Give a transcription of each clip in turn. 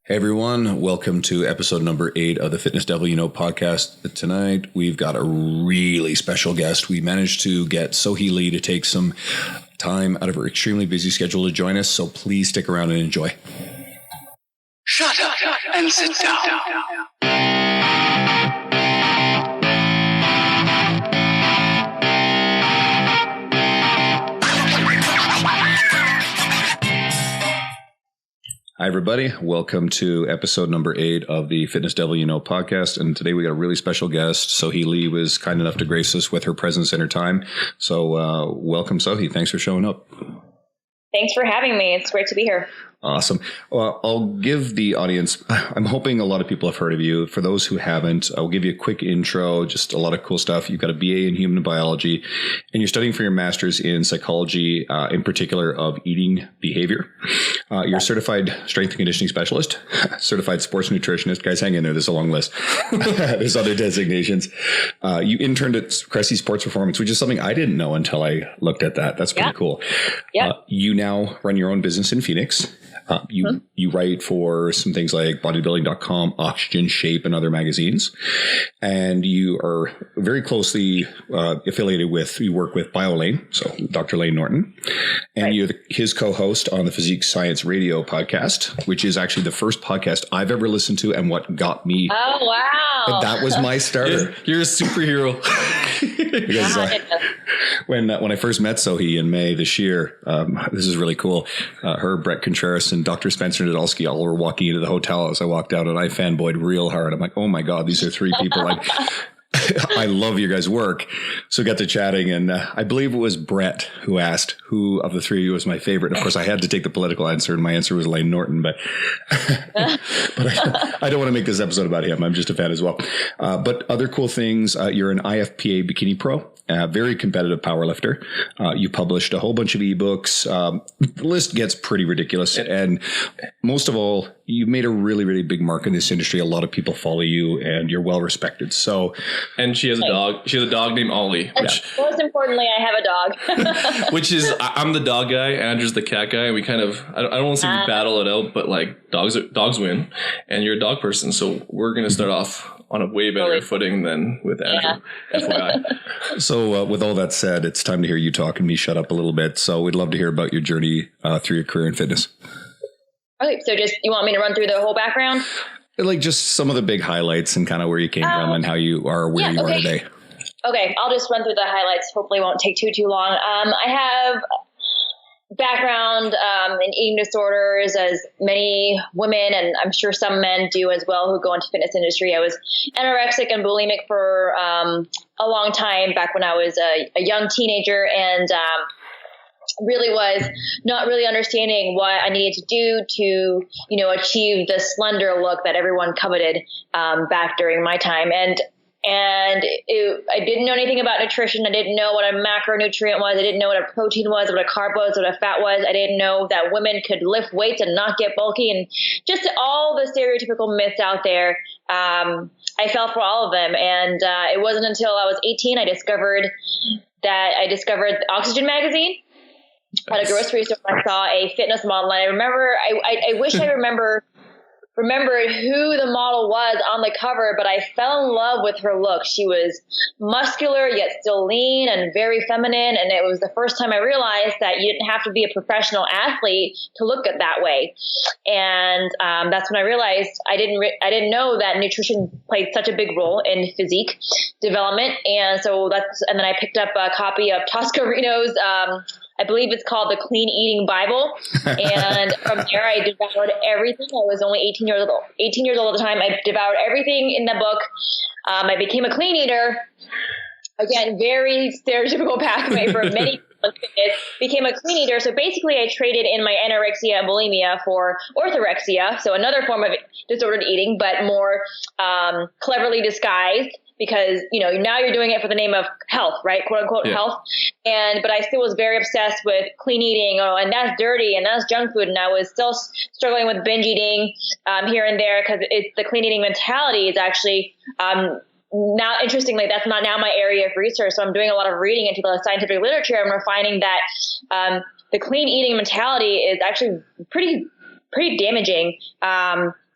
Hey everyone, welcome to episode number 8 of the Fitness Devil You Know podcast. Tonight we've got a really special guest. We managed to get Sohee Lee to take some time out of her extremely busy schedule to join us, so please stick around and enjoy. Shut up and sit down. Hi everybody, welcome to episode number 8 of the Fitness Devil You Know podcast. And today we got a really special guest. Sohee Lee was kind enough to grace us with her presence and her time. So welcome, Sohee. Thanks for showing up. Thanks for having me. It's great to be here. Awesome. Well, I'll give the audience, I'm hoping a lot of people have heard of you. For those who haven't, I'll give you a quick intro, just a lot of cool stuff. You've got a BA in human biology, and you're studying for your master's in psychology, in particular of eating behavior. You're a certified strength and conditioning specialist, certified sports nutritionist. Guys, hang in there. There's a long list. There's other designations. You interned at Cressy Sports Performance, which is something I didn't know until I looked at that. That's pretty cool. Yeah. You now run your own business in Phoenix. You write for some things like bodybuilding.com, Oxygen, Shape, and other magazines. And you are very closely affiliated with, you work with BioLane, so Dr. Lane Norton. And you're his co-host on the Physique Science Radio podcast, which is actually the first podcast I've ever listened to and what got me. Oh, wow. That was my starter. You're a superhero. Because when I first met Sohee in May this year, this is really cool. Her, Brett Contreras, and Dr. Spencer Nadolski all were walking into the hotel as I walked out, and I fanboyed real hard. I'm like, oh my God, these are 3 people. Like, I love your guys' work. So we got to chatting, and I believe it was Brett who asked who of the 3 of you was my favorite. Of course, I had to take the political answer, and my answer was Lane Norton, but I don't want to make this episode about him. I'm just a fan as well. But other cool things, you're an IFPA bikini pro, very competitive powerlifter. You published a whole bunch of ebooks. The list gets pretty ridiculous. And most of all, you made a really, really big mark in this industry. A lot of people follow you, and you're well respected. So, and she has a dog. She has a dog named Ollie. Which, most importantly, I have a dog. Which is, I'm the dog guy, Andrew's the cat guy. We kind of, I don't want to say we battle it out, but like dogs win, and you're a dog person. So we're going to start off on a way better footing than with Andrew, FYI. So with all that said, it's time to hear you talk and me shut up a little bit. So we'd love to hear about your journey through your career in fitness. Okay, so just, you want me to run through the whole background? Like just some of the big highlights and kind of where you came from and how you are where you are today. Okay, I'll just run through the highlights. Hopefully it won't take too long. I have background in eating disorders, as many women, and I'm sure some men do as well, who go into fitness industry. I was anorexic and bulimic for a long time back when I was a young teenager, and really was not really understanding what I needed to do to, achieve the slender look that everyone coveted back during my time. And I didn't know anything about nutrition. I didn't know what a macronutrient was. I didn't know what a protein was, what a carb was, what a fat was. I didn't know that women could lift weights and not get bulky, and just all the stereotypical myths out there. I fell for all of them. And it wasn't until I was 18 I discovered Oxygen magazine at a grocery store. I saw a fitness model, and I remember, I wish I remembered who the model was on the cover, but I fell in love with her look. She was muscular yet still lean and very feminine, and it was the first time I realized that you didn't have to be a professional athlete to look at that way. And that's when I realized I didn't know that nutrition played such a big role in physique development. And then I picked up a copy of Tosca Reno's I believe it's called the Clean Eating Bible. And from there, I devoured everything. I was only 18 years old at the time. I devoured everything in the book. I became a clean eater. Again, very stereotypical pathway for many people. Became a clean eater. So basically, I traded in my anorexia and bulimia for orthorexia. So another form of disordered eating, but more cleverly disguised. Because, now you're doing it for the name of health, right? Quote unquote health. But I still was very obsessed with clean eating, and that's dirty and that's junk food. And I was still struggling with binge eating here and there, because it's the clean eating mentality is actually now, interestingly, that's not now my area of research. So I'm doing a lot of reading into the scientific literature, and we're finding that the clean eating mentality is actually pretty damaging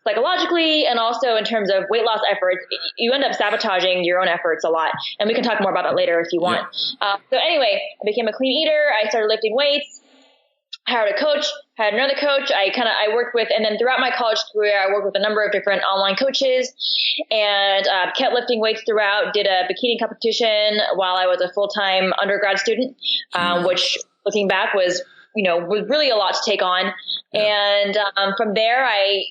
psychologically and also in terms of weight loss efforts, you end up sabotaging your own efforts a lot. And we can talk more about that later if you want. So anyway, I became a clean eater. I started lifting weights, hired a coach, had another coach. I worked with, and then throughout my college career, I worked with a number of different online coaches and kept lifting weights throughout, did a bikini competition while I was a full-time undergrad student, which looking back was really a lot to take on. And from there, I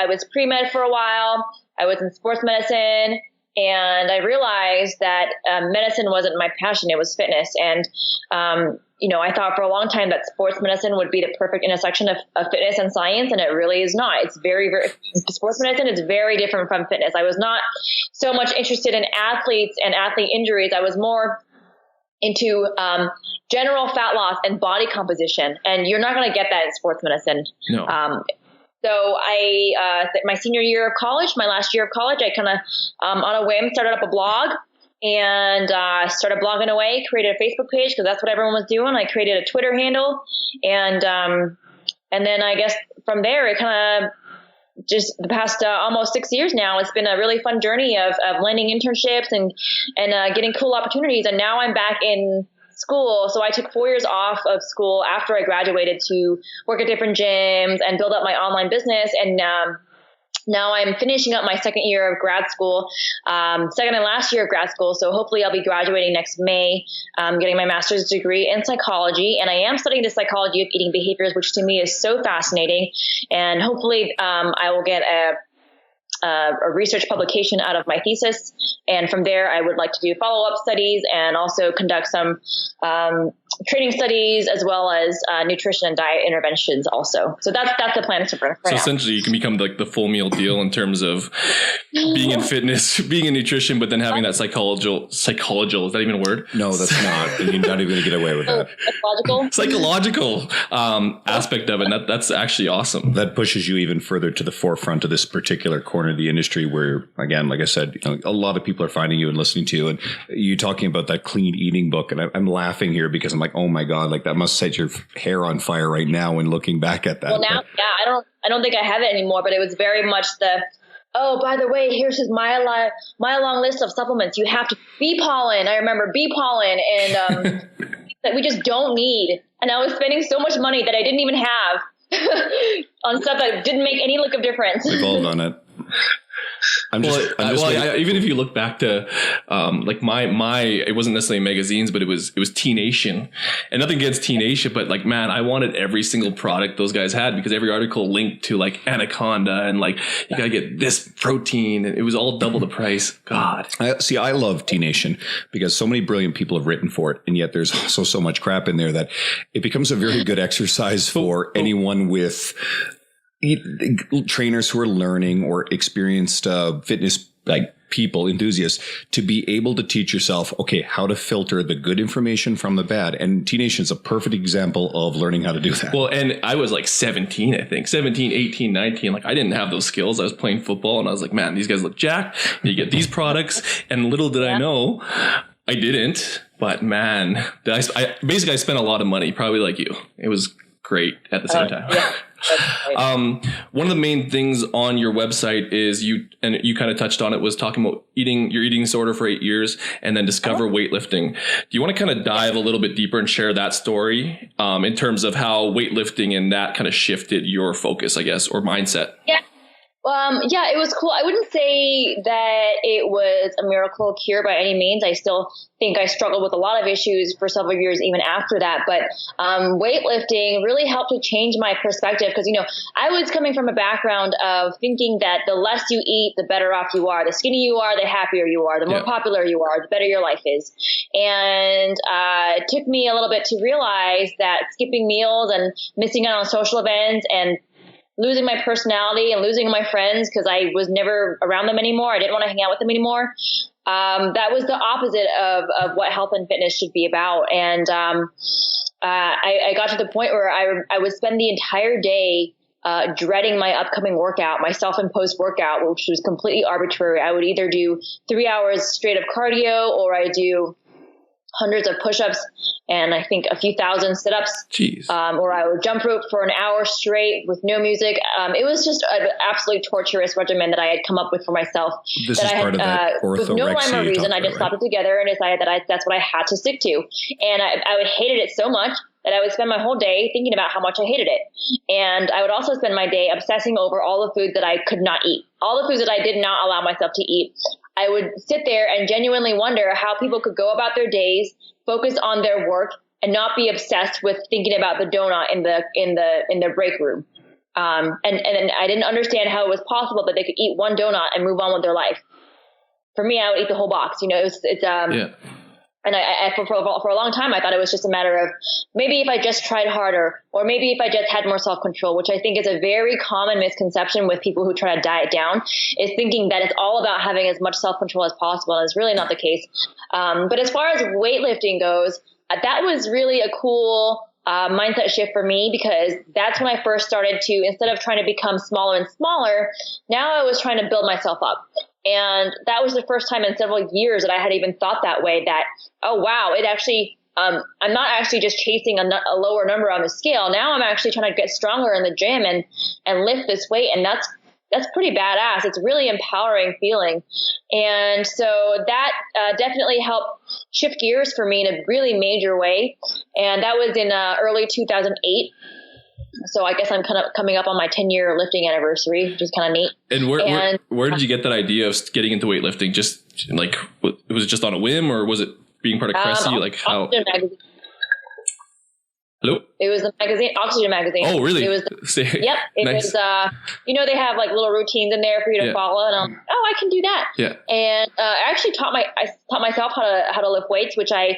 was pre-med for a while. I was in sports medicine, and I realized that medicine wasn't my passion. It was fitness. And, I thought for a long time that sports medicine would be the perfect intersection of fitness and science, and it really is not. It's very, very, sports medicine is very different from fitness. I was not so much interested in athletes and athlete injuries. I was more into general fat loss and body composition. And you're not going to get that in sports medicine. No. So my senior year of college, my last year of college, I kind of, on a whim, started up a blog and started blogging away, created a Facebook page because that's what everyone was doing. I created a Twitter handle. And then I guess from there, it kind of just the past almost 6 years now, it's been a really fun journey of landing internships and getting cool opportunities. And now I'm back in school. So I took 4 years off of school after I graduated to work at different gyms and build up my online business. And now I'm finishing up my second year of grad school, second and last year of grad school. So hopefully I'll be graduating next May, getting my master's degree in psychology. And I am studying the psychology of eating behaviors, which to me is so fascinating. And hopefully I will get a research publication out of my thesis. And from there, I would like to do follow-up studies and also conduct some training studies as well as nutrition and diet interventions also. So that's the plan for now. Essentially, you can become like the full meal deal in terms of being in fitness, being in nutrition, but then having that psychological, is that even a word? No, that's not. You're not even going to get away with that. Psychological aspect of it. That's actually awesome. That pushes you even further to the forefront of this particular corner of the industry where, again, like I said, a lot of people are finding you and listening to you. And you talking about that clean eating book. And I'm laughing here because I'm like, oh my God, like that must set your hair on fire right now when looking back at that. Well, now, I don't think I have it anymore, but it was very much oh, by the way, here's his mile long list of supplements. You have to bee pollen. I remember bee pollen and that we just don't need. And I was spending so much money that I didn't even have on stuff that didn't make any look of difference. We've all done it. Even if you look back to like my it wasn't necessarily magazines, but it was Teen Nation, and nothing against Teen Nation, but like, man, I wanted every single product those guys had because every article linked to like Anaconda and like you gotta get this protein, and it was all double the price. God, I love Teen Nation because so many brilliant people have written for it, and yet there's also so much crap in there that it becomes a very good exercise for anyone with trainers who are learning or experienced fitness like people, enthusiasts, to be able to teach yourself, okay, how to filter the good information from the bad. And Teen Nation is a perfect example of learning how to do that. Well, and I was like 17, I think 17, 18, 19. Like I didn't have those skills. I was playing football and I was like, man, these guys look jacked. You get these products. And little did I know, I didn't. But man, I spent a lot of money, probably like you. It was great at the same time. Yeah. One of the main things on your website is you kind of touched on it, was talking about your eating disorder for 8 years and then discover weightlifting. Do you want to kind of dive a little bit deeper and share that story in terms of how weightlifting and that kind of shifted your focus, I guess, or mindset? Yeah. Yeah, it was cool. I wouldn't say that it was a miracle cure by any means. I still think I struggled with a lot of issues for several years even after that. But weightlifting really helped to change my perspective because, I was coming from a background of thinking that the less you eat, the better off you are. The skinnier you are, the happier you are. The more popular you are, the better your life is. And it took me a little bit to realize that skipping meals and missing out on social events and losing my personality and losing my friends because I was never around them anymore. I didn't want to hang out with them anymore. That was the opposite of what health and fitness should be about. And I got to the point where I would spend the entire day dreading my upcoming workout, my self-imposed workout, which was completely arbitrary. I would either do 3 hours straight of cardio or I do hundreds of push-ups and I think a few thousand sit-ups. Jeez. Or I would jump rope for an hour straight with no music. It was just an absolutely torturous regimen that I had come up with for myself. This that is I had, part of that with no rhyme or orthorexia you reason. talked I just about, slapped it together and decided that that's what I had to stick to. And I hated it so much that I would spend my whole day thinking about how much I hated it. And I would also spend my day obsessing over all the foods that I could not eat, all the foods that I did not allow myself to eat. I would sit there and genuinely wonder how people could go about their days, focus on their work, and not be obsessed with thinking about the donut in the break room. And I didn't understand how it was possible that they could eat one donut and move on with their life. For me, I would eat the whole box. Yeah. And I for a long time, I thought it was just a matter of maybe if I just tried harder, or maybe if I just had more self-control, which I think is a very common misconception with people who try to diet down, is thinking that it's all about having as much self-control as possible. And it's really not the case. But as far as weightlifting goes, that was really a cool mindset shift for me, because that's when I first started to, instead of trying to become smaller and smaller, now I was trying to build myself up. And that was the first time in several years that I had even thought that way, that, oh, wow, it actually, I'm not actually just chasing a lower number on the scale. Now I'm actually trying to get stronger in the gym and lift this weight. And that's pretty badass. It's a really empowering feeling. And so that definitely helped shift gears for me in a really major way. And that was in early 2008. So I guess I'm kind of coming up on my 10-year lifting anniversary, which is kind of neat. And where did you get that idea of getting into weightlifting? Just like, was it just on a whim, or was it being part of Cressy? Like how? Hello? It was the magazine, Oxygen magazine. Oh, really? It was. Yep. It nice. was. They have like little routines in there for you to follow, and I'm like, oh, I can do that. Yeah. And I actually taught myself how to lift weights, which I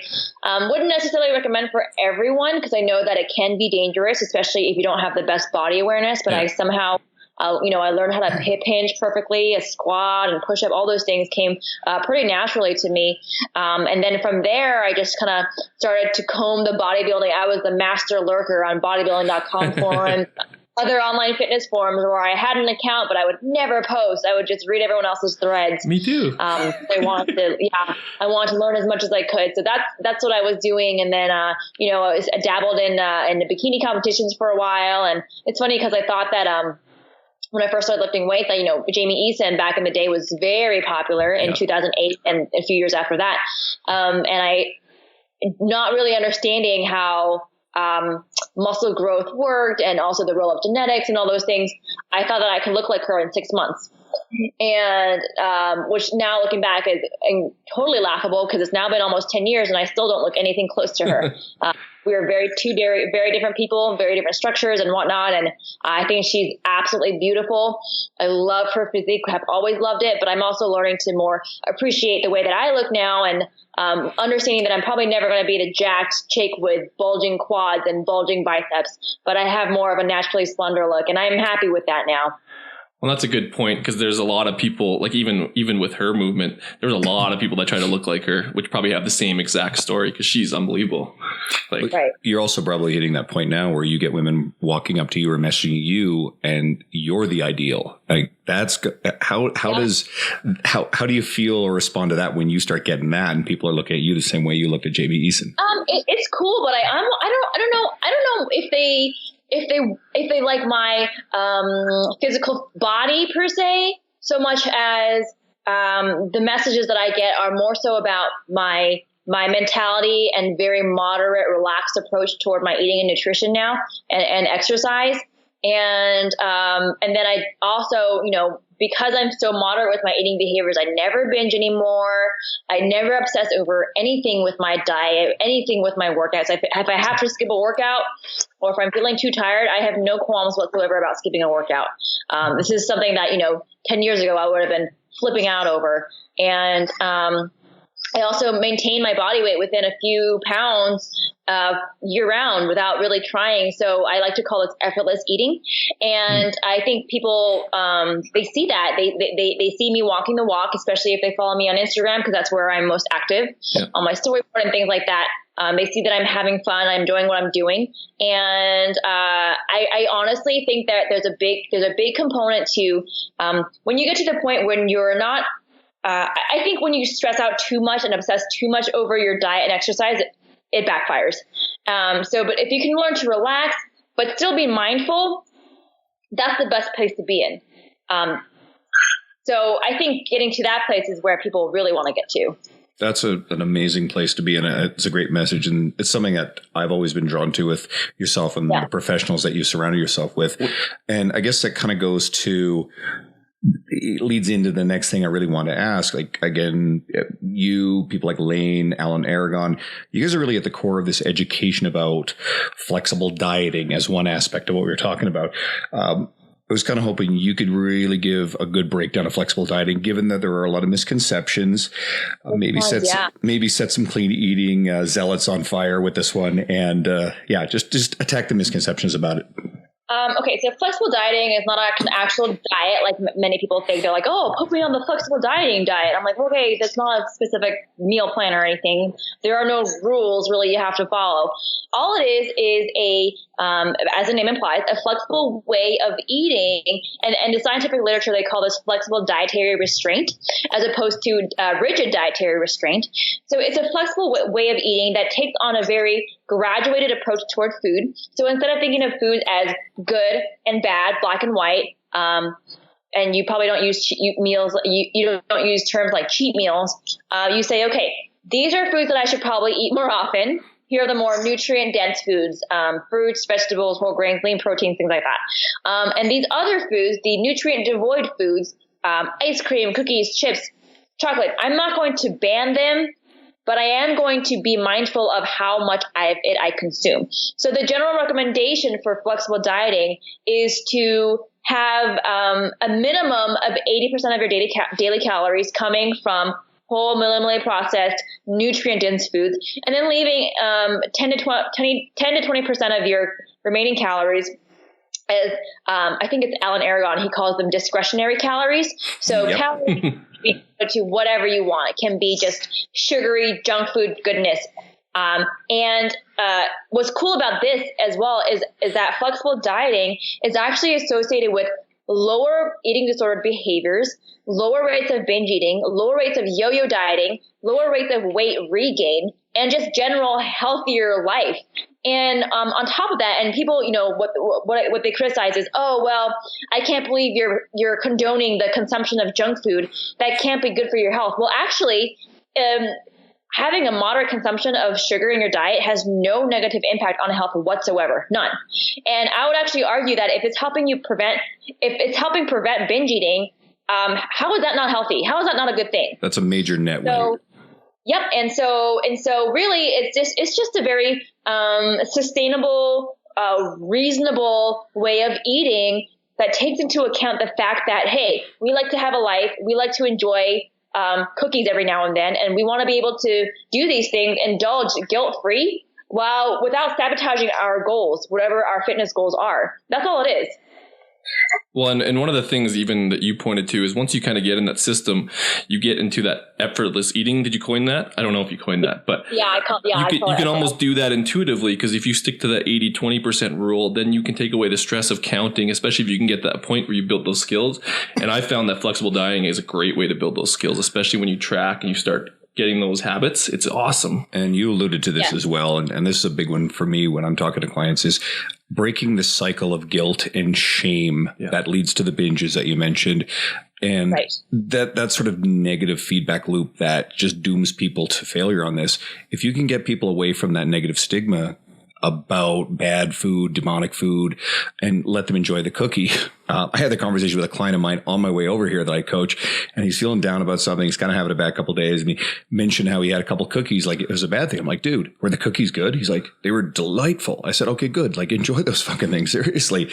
wouldn't necessarily recommend for everyone, because I know that it can be dangerous, especially if you don't have the best body awareness. But I somehow. I learned how to hip hinge perfectly, a squat and push up. All those things came pretty naturally to me. And then from there, I just kind of started to comb the bodybuilding. I was the master lurker on bodybuilding.com forum, other online fitness forums where I had an account, but I would never post. I would just read everyone else's threads. Me too. I wanted to learn as much as I could. So that's what I was doing. And then, I dabbled in the bikini competitions for a while. And it's funny because I thought that, when I first started lifting weights, Jamie Eason back in the day was very popular in 2008 and a few years after that. And I, not really understanding how muscle growth worked, and also the role of genetics and all those things, I thought that I could look like her in 6 months. And which now looking back is totally laughable, because it's now been almost 10 years and I still don't look anything close to her. We are two very different people, very different structures and whatnot. And I think she's absolutely beautiful. I love her physique, have always loved it, but I'm also learning to more appreciate the way that I look now, and understanding that I'm probably never going to be the jacked chick with bulging quads and bulging biceps, but I have more of a naturally slender look, and I'm happy with that now. Well, that's a good point, because there's a lot of people, like even with her movement, there's a lot of people that try to look like her, which probably have the same exact story, because she's unbelievable. Like, right. You're also probably hitting that point now where you get women walking up to you or messaging you, and you're the ideal. Like, that's how do you feel or respond to that when you start getting that and people are looking at you the same way you looked at Jamie Eason? It's cool, but I don't know if they like my physical body per se, so much as the messages that I get are more so about my mentality and very moderate, relaxed approach toward my eating and nutrition now, and exercise. And then I also, because I'm so moderate with my eating behaviors, I never binge anymore. I never obsess over anything with my diet, anything with my workouts. If I have to skip a workout, or if I'm feeling too tired, I have no qualms whatsoever about skipping a workout. This is something that, 10 years ago I would have been flipping out over. And I also maintain my body weight within a few pounds year round without really trying. So I like to call it effortless eating. And I think people, they see that they see me walking the walk, especially if they follow me on Instagram, because that's where I'm most active on my storyboard and things like that. They see that I'm having fun. I'm enjoying what I'm doing. And I honestly think that there's a big component to when you get to the point when you're not I think when you stress out too much and obsess too much over your diet and exercise, it backfires. But if you can learn to relax, but still be mindful, that's the best place to be in. So I think getting to that place is where people really want to get to. That's an amazing place to be in. It's a great message. And it's something that I've always been drawn to with yourself and the professionals that you surrounded yourself with. And I guess that kind of goes to, it leads into the next thing I really want to ask. Like, again, you, people like Lane, Alan Aragon, you guys are really at the core of this education about flexible dieting as one aspect of what we were talking about. I was kind of hoping you could really give a good breakdown of flexible dieting, given that there are a lot of misconceptions. Maybe set some clean eating zealots on fire with this one, and just attack the misconceptions about it. Okay, so flexible dieting is not an actual diet like many people think. They're like, oh, put me on the flexible dieting diet. I'm like, okay, that's not a specific meal plan or anything. There are no rules really you have to follow. All it is as the name implies, a flexible way of eating. And in the scientific literature, they call this flexible dietary restraint as opposed to rigid dietary restraint. So it's a flexible way of eating that takes on a very graduated approach toward food. So instead of thinking of food as good and bad, black and white, and you probably don't use meals, you don't use terms like cheat meals. You say, okay, these are foods that I should probably eat more often. Here are the more nutrient-dense foods, fruits, vegetables, whole grains, lean proteins, things like that. And these other foods, the nutrient-devoid foods, ice cream, cookies, chips, chocolate, I'm not going to ban them, but I am going to be mindful of how much I consume. So the general recommendation for flexible dieting is to have a minimum of 80% of your daily calories coming from whole, minimally processed, nutrient-dense foods, and then leaving 10 to 20% of your remaining calories as, I think it's Alan Aragon, he calls them discretionary calories. So calories can be to whatever you want. It can be just sugary junk food goodness. And what's cool about this as well is that flexible dieting is actually associated with lower eating disordered behaviors, lower rates of binge eating, lower rates of yo-yo dieting, lower rates of weight regain, and just general healthier life. And on top of that, and people, what they criticize is, oh, well, I can't believe you're condoning the consumption of junk food. That can't be good for your health. Well, actually, having a moderate consumption of sugar in your diet has no negative impact on health whatsoever. None. And I would actually argue that if it's helping prevent binge eating, how is that not healthy? How is that not a good thing? That's a major net weight. Yep. And so really it's just a very sustainable, reasonable way of eating that takes into account the fact that, hey, we like to have a life. We like to enjoy cookies every now and then. And we want to be able to do these things, indulge guilt-free without sabotaging our goals, whatever our fitness goals are. That's all it is. Well, and one of the things even that you pointed to is once you kind of get in that system, you get into that effortless eating. Did you coin that? I don't know if you coined that, but you can almost do that intuitively, because if you stick to that 80-20% rule, then you can take away the stress of counting, especially if you can get that point where you build those skills. And I found that flexible dieting is a great way to build those skills, especially when you track and you start getting those habits. It's awesome. And you alluded to this as well. And this is a big one for me when I'm talking to clients is breaking the cycle of guilt and shame that leads to the binges that you mentioned. And that sort of negative feedback loop that just dooms people to failure on this. If you can get people away from that negative stigma about bad food, demonic food, and let them enjoy the cookie. I had the conversation with a client of mine on my way over here that I coach, and he's feeling down about something. He's kind of having a bad couple of days, and he mentioned how he had a couple of cookies, like it was a bad thing. I'm like, dude, were the cookies good? He's like, they were delightful. I said, okay, good. Like, enjoy those fucking things. Seriously.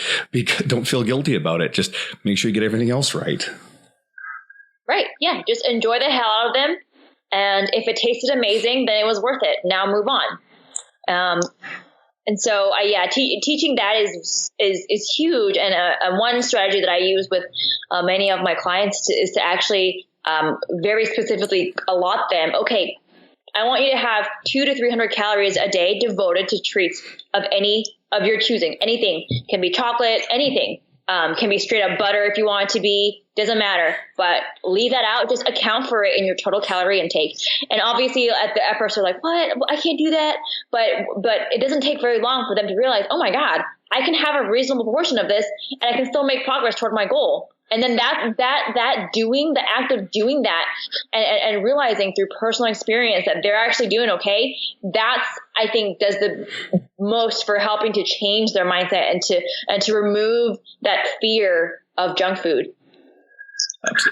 Don't feel guilty about it. Just make sure you get everything else right. Right. Yeah. Just enjoy the hell out of them. And if it tasted amazing, then it was worth it. Now move on. And so, teaching that is huge. And one strategy that I use with many of my clients is to actually very specifically allot them. Okay, I want you to have 200 to 300 calories a day devoted to treats of any of your choosing. Anything can be chocolate, anything. Can be straight up butter if you want it to be. Doesn't matter. But leave that out. Just account for it in your total calorie intake. And obviously, at first, they're like, "What? I can't do that." But it doesn't take very long for them to realize, "Oh my God, I can have a reasonable portion of this, and I can still make progress toward my goal." And then the act of doing that and realizing through personal experience that they're actually doing okay, that's, I think, does the most for helping to change their mindset and to remove that fear of junk food.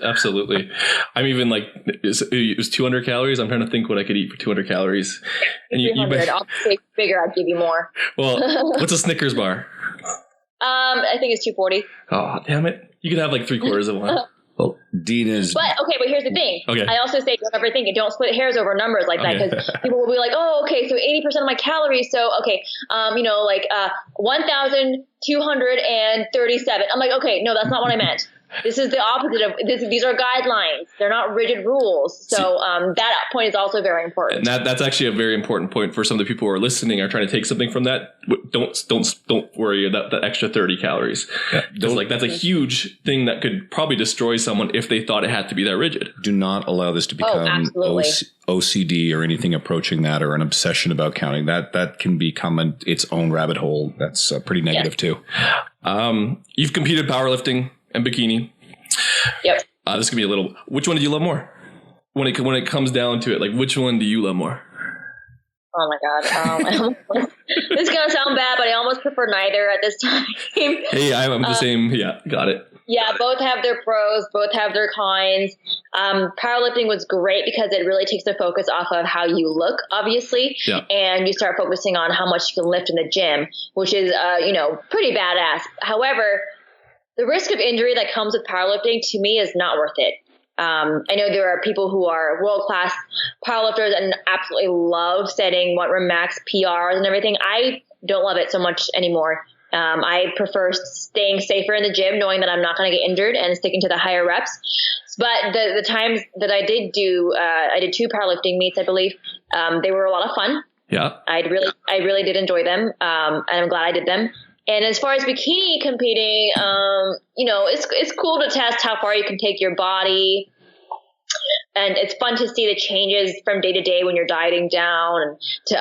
Absolutely. I'm even like, it was 200 calories. I'm trying to think what I could eat for 200 calories. And I'll say bigger, I'd give you more. Well, what's a Snickers bar? I think it's 240. Oh, damn it. You could have like 3/4 of one. Well, Dean is. But here's the thing. Okay. I also say, don't ever think it. Don't split hairs over numbers like that, because people will be like, "Oh, okay, so 80% of my calories. So okay, 1,237." I'm like, okay, no, that's not what I meant. This is the opposite of this. These are guidelines. They're not rigid rules. So that point is also very important. And that's actually a very important point for some of the people who are listening are trying to take something from that. Don't worry about that extra 30 calories. Because that's a huge thing that could probably destroy someone if they thought it had to be that rigid. Do not allow this to become OCD or anything approaching that, or an obsession about counting. That can become its own rabbit hole. That's pretty negative too. You've competed powerlifting and bikini. Yep. This could be a little. Which one do you love more? When it comes down to it, like which one do you love more? Oh my God. This is gonna sound bad, but I almost prefer neither at this time. Hey, I'm the same. Yeah, got it. Yeah, both have their pros, both have their cons. Powerlifting was great because it really takes the focus off of how you look, obviously, and you start focusing on how much you can lift in the gym, which is, pretty badass. However, the risk of injury that comes with powerlifting to me is not worth it. I know there are people who are world-class powerlifters and absolutely love setting max PRs and everything. I don't love it so much anymore. I prefer staying safer in the gym, knowing that I'm not going to get injured, and sticking to the higher reps. But the times that I did I did 2 powerlifting meets, I believe. They were a lot of fun. Yeah. I really did enjoy them. And I'm glad I did them. And as far as bikini competing, it's cool to test how far you can take your body. And it's fun to see the changes from day to day when you're dieting down, and to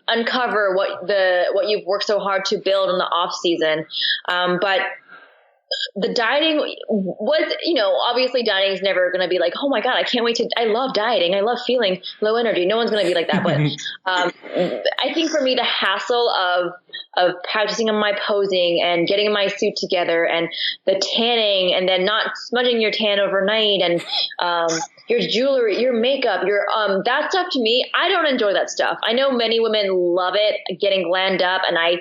uncover what you've worked so hard to build in the off season. But the dieting was, obviously dieting is never going to be like, oh my God, I love dieting. I love feeling low energy. No one's going to be like that. But I think for me, the hassle of practicing on my posing and getting my suit together, and the tanning, and then not smudging your tan overnight, and your jewelry, your makeup, that stuff, to me, I don't enjoy that stuff. I know many women love it, getting glammed up, and I'm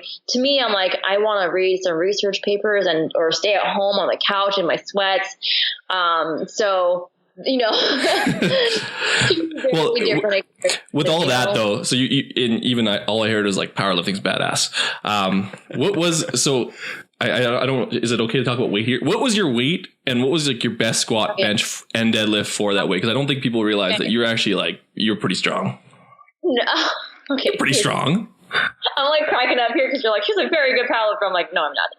like, I want to read some research papers or stay at home on the couch in my sweats. Well, with all that though, so all I heard was like powerlifting's badass. I don't, is it okay to talk about weight here? What was your weight, and what was like your best squat, bench, and deadlift for that weight? Because I don't think people realize that you're actually you're pretty strong. No. Okay. You're pretty strong. I'm like cracking up here because you're like, she's a very good powerlifter. I'm like, no, I'm not.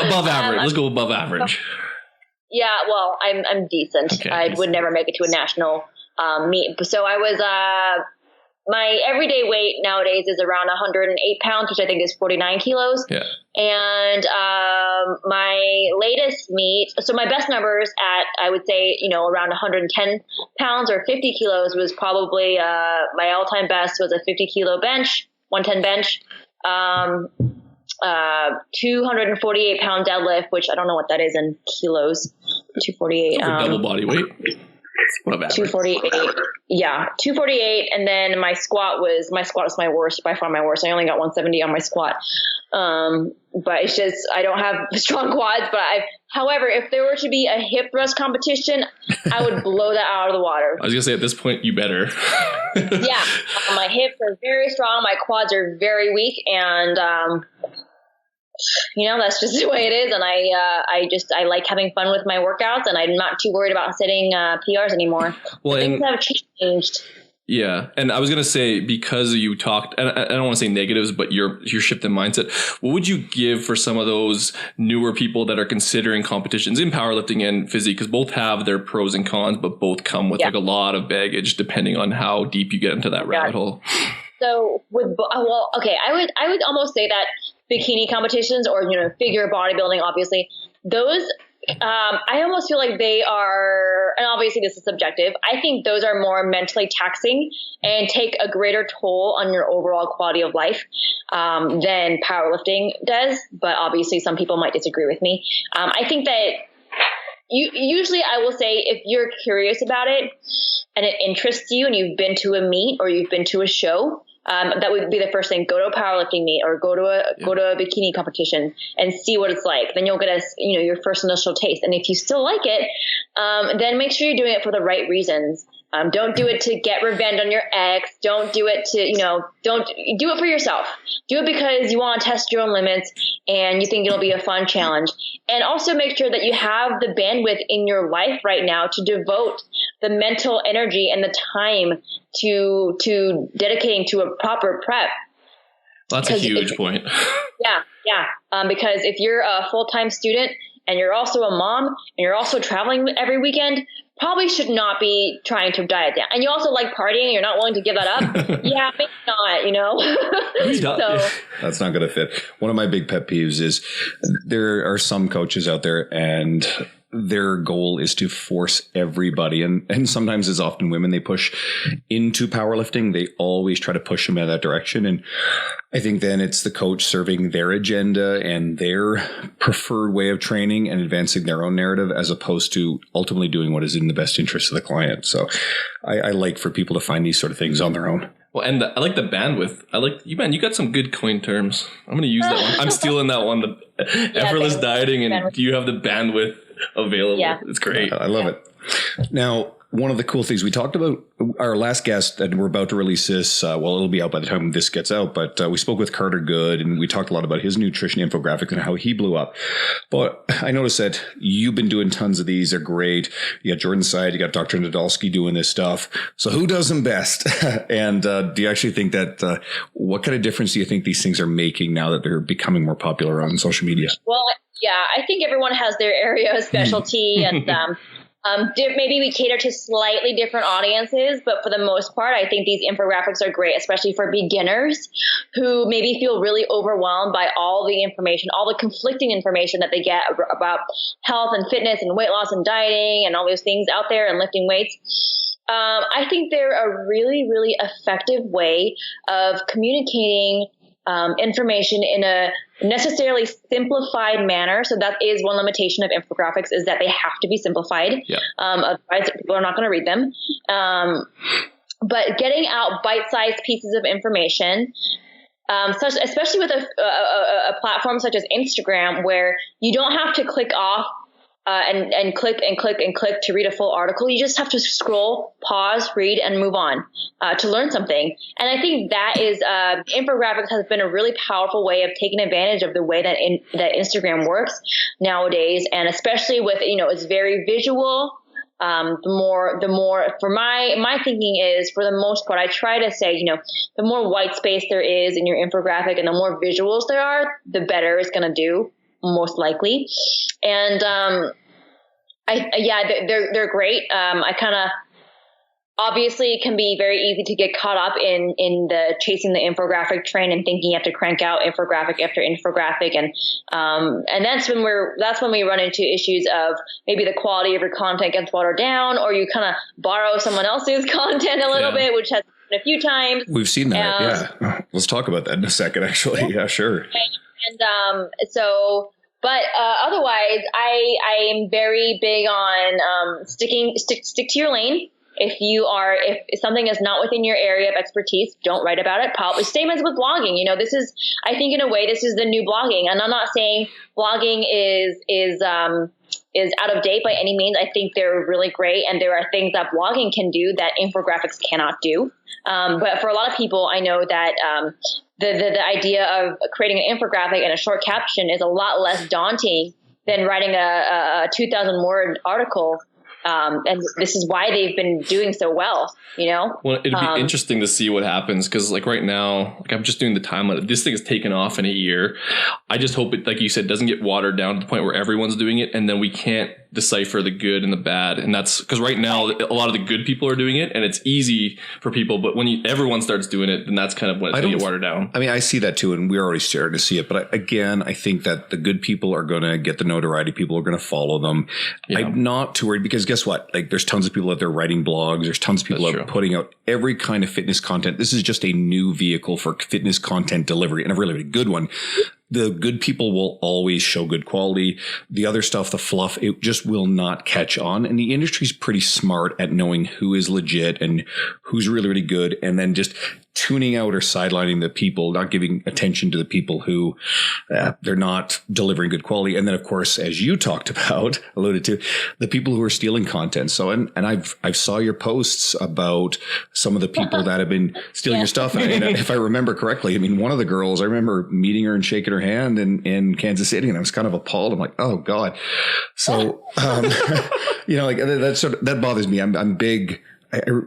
Above average. Let's go above average. Yeah, well, I'm decent. Okay, I would never make it to a national meet. So I was my everyday weight nowadays is around 108 pounds, which I think is 49 kilos. Yeah. And my latest meet, so my best numbers at, I would say, around 110 pounds or 50 kilos was probably my all-time best was a 50 kilo bench, 110 bench. 248 pound deadlift, which I don't know what that is in kilos. 248. Double body weight. 248. Yeah, 248. And then my squat was my worst, by far my worst. I only got 170 on my squat. But it's just, I don't have strong quads, but however, if there were to be a hip thrust competition, I would blow that out of the water. I was gonna say, at this point, you better. Yeah. My hips are very strong. My quads are very weak. And, that's just the way it is. And I like having fun with my workouts, and I'm not too worried about setting PRs anymore. Well, things have changed. Yeah. And I was going to say, because you talked, and I don't want to say negatives, but your shift in mindset, what would you give for some of those newer people that are considering competitions in powerlifting and physique? Because both have their pros and cons, but both come with like a lot of baggage depending on how deep you get into that rabbit hole. So I would almost say that bikini competitions or, figure bodybuilding, obviously, those, I almost feel like they are, and obviously this is subjective, I think those are more mentally taxing and take a greater toll on your overall quality of life than powerlifting does. But obviously some people might disagree with me. I think that usually I will say, if you're curious about it and it interests you and you've been to a meet or you've been to a show, that would be the first thing. Go to a powerlifting meet or go to a bikini competition and see what it's like. Then you'll get your first initial taste. And if you still like it, then make sure you're doing it for the right reasons. Don't do it to get revenge on your ex. Don't do it don't do it for yourself. Do it because you want to test your own limits and you think it'll be a fun challenge. And also make sure that you have the bandwidth in your life right now to devote the mental energy and the time to dedicating to a proper prep. That's a huge point. Yeah. Because if you're a full-time student and you're also a mom and you're also traveling every weekend, probably should not be trying to diet down. And you also like partying and you're not willing to give that up. Yeah, maybe not, So that's not going to fit. One of my big pet peeves is there are some coaches out there and their goal is to force everybody, and sometimes it's often women, they push into powerlifting. They always try to push them in that direction. And I think then it's the coach serving their agenda and their preferred way of training and advancing their own narrative, as opposed to ultimately doing what is in the best interest of the client. So I like for people to find these sort of things on their own. Well, and I like the bandwidth. I like you, man. You got some good coin terms. I'm going to use that one. I'm stealing that one. The effortless dieting, and do you have the bandwidth available? Yeah. It's great. I love it. Now, one of the cool things we talked about, our last guest, and we're about to release this, it'll be out by the time this gets out, but we spoke with Carter Good and we talked a lot about his nutrition infographic and how he blew up. But I noticed that you've been doing tons of these. They're great. You got Jordan Side, you got Dr. Nadolski doing this stuff. So who does them best? And do you actually think that, what kind of difference do you think these things are making now that they're becoming more popular on social media? Well, yeah, I think everyone has their area of specialty and maybe we cater to slightly different audiences, but for the most part, I think these infographics are great, especially for beginners who maybe feel really overwhelmed by all the information, all the conflicting information that they get about health and fitness and weight loss and dieting and all those things out there and lifting weights. I think they're a really, really effective way of communicating information in a necessarily simplified manner. So that is one limitation of infographics, is that they have to be simplified. Yeah. Otherwise people are not going to read them. But getting out bite-sized pieces of information, especially with a platform such as Instagram, where you don't have to click off and click to read a full article. You just have to scroll, pause, read, and move on to learn something. And I think that is infographics has been a really powerful way of taking advantage of the way that that Instagram works nowadays, and especially with it's very visual. The more for my thinking is, for the most part, I try to say the more white space there is in your infographic and the more visuals there are, the better it's going to do, most likely. And they're great. I kind of, obviously it can be very easy to get caught up in the chasing the infographic train and thinking you have to crank out infographic after infographic, and that's when we run into issues of maybe the quality of your content gets watered down, or you kind of borrow someone else's content a little bit, which has happened a few times. We've seen that. Yeah, let's talk about that in a second. Actually, yeah, sure. And but otherwise, I am very big on stick to your lane. If something is not within your area of expertise, don't write about it. Probably same as with blogging. This is, I think in a way, this is the new blogging. And I'm not saying blogging is out of date by any means. I think they're really great, and there are things that blogging can do that infographics cannot do. But for a lot of people, I know that the idea of creating an infographic and a short caption is a lot less daunting than writing a 2,000 word article And this is why they've been doing so well, you know? Well, it'd be interesting to see what happens, because like right now, like I'm just doing the timeline. This thing has taken off in a year. I just hope it, like you said, doesn't get watered down to the point where everyone's doing it, and then we can't decipher the good and the bad. And that's because right now a lot of the good people are doing it, and it's easy for people. But when everyone starts doing it, then that's kind of when it's going to get watered down. I mean, I see that too, and we're already starting to see it. But I think that the good people are going to get the notoriety. People are going to follow them. Yeah. I'm not too worried, because guess what? Like, there's tons of people out there writing blogs. There's tons of people out putting out every kind of fitness content. This is just a new vehicle for fitness content delivery, and a really, really good one. The good people will always show good quality. The other stuff, the fluff, it just will not catch on. And the industry's pretty smart at knowing who is legit and who's really, really good, and then just tuning out or sidelining the people, not giving attention to the people who they're not delivering good quality. And then, of course, as you talked about, alluded to, the people who are stealing content. So, and I've saw your posts about some of the people that have been stealing your stuff. And if I remember correctly, I mean, one of the girls, I remember meeting her and shaking her hand in Kansas City, and I was kind of appalled. I'm like, oh God. So, you know, like that bothers me. I'm big.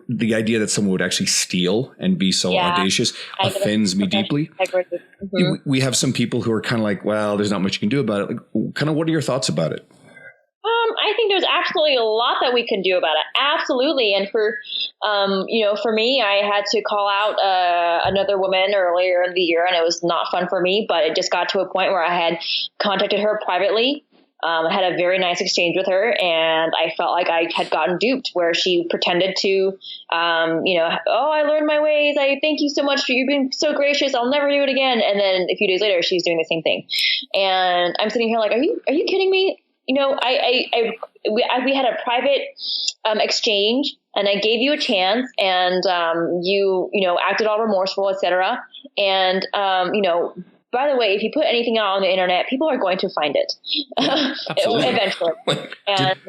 The idea that someone would actually steal and be so audacious offends me deeply. Mm-hmm. We have some people who are kind of like, well, there's not much you can do about it. Like, kind of, what are your thoughts about it? I think there's absolutely a lot that we can do about it. Absolutely. And for, you know, for me, I had to call out another woman earlier in the year, and it was not fun for me, but it just got to a point where I had contacted her privately. I had a very nice exchange with her, and I felt like I had gotten duped, where she pretended to, you know, oh, I learned my ways. I thank you so much for you've been so gracious. I'll never do it again. And then a few days later, she's doing the same thing. And I'm sitting here like, are you kidding me? You know, we had a private exchange, and I gave you a chance, and you know, acted all remorseful, etc. And you know, by the way, if you put anything out on the internet, people are going to find it eventually. And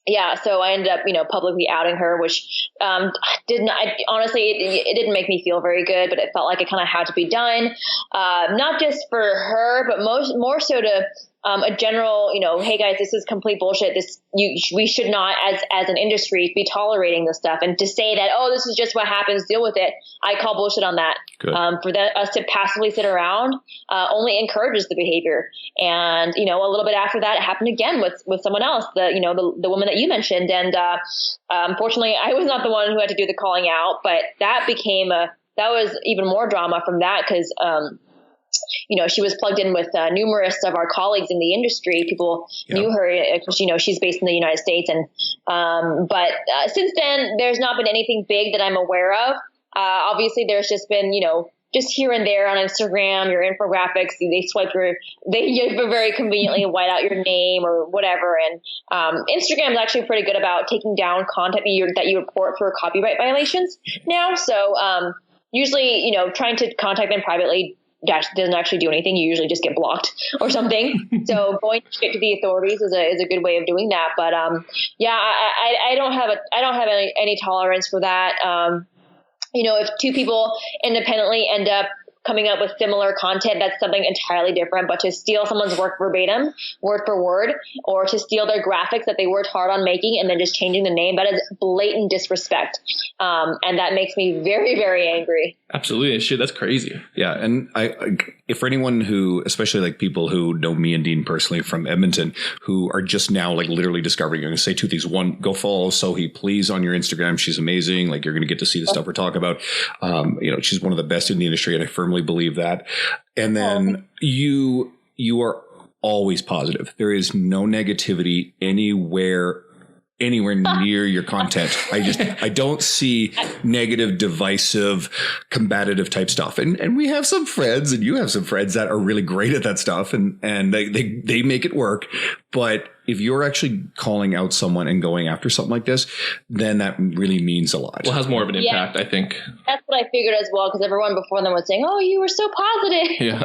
yeah, so I ended up, you know, publicly outing her, which honestly, it didn't make me feel very good, but it felt like it kind of had to be done, not just for her, but more so to a general, you know, hey guys, this is complete bullshit. We should not, as an industry, be tolerating this stuff. And to say that, oh, this is just what happens, deal with it, I call bullshit on that. For us to passively sit around only encourages the behavior. And, you know, a little bit after that, it happened again with someone else, the woman that you mentioned. And unfortunately, I was not the one who had to do the calling out, but that was even more drama from that, because you know, she was plugged in with numerous of our colleagues in the industry. People knew her because, you know, she's based in the United States. And but since then, there's not been anything big that I'm aware of. Obviously, there's just been, you know, just here and there on Instagram, your infographics, they very conveniently white out your name or whatever. And Instagram is actually pretty good about taking down content that you report for copyright violations now. So usually, you know, trying to contact them privately doesn't actually do anything. You usually just get blocked or something. So going straight to the authorities is a good way of doing that. But yeah, I don't have any tolerance for that. You know, if two people independently end up coming up with similar content, that's something entirely different. But to steal someone's work verbatim, word for word, or to steal their graphics that they worked hard on making and then just changing the name, that is blatant disrespect. And that makes me very, very angry. Absolutely. Shit, that's crazy. Yeah. And if for anyone who, especially like people who know me and Dean personally from Edmonton, who are just now like literally discovering, I'm going to say two things. One, go follow Sohee, please, on your Instagram. She's amazing. Like, you're going to get to see the stuff we're talking about. You know, she's one of the best in the industry, and I firmly believe that. And then you are always positive. There is no negativity anywhere near your content. I don't see negative, divisive, combative type stuff. And we have some friends, and you have some friends that are really great at that stuff, and they make it work. But if you're actually calling out someone and going after something like this, then that really means a lot. Well, it has more of an impact, I think. That's what I figured as well, because everyone before them was saying, oh, you were so positive. Yeah.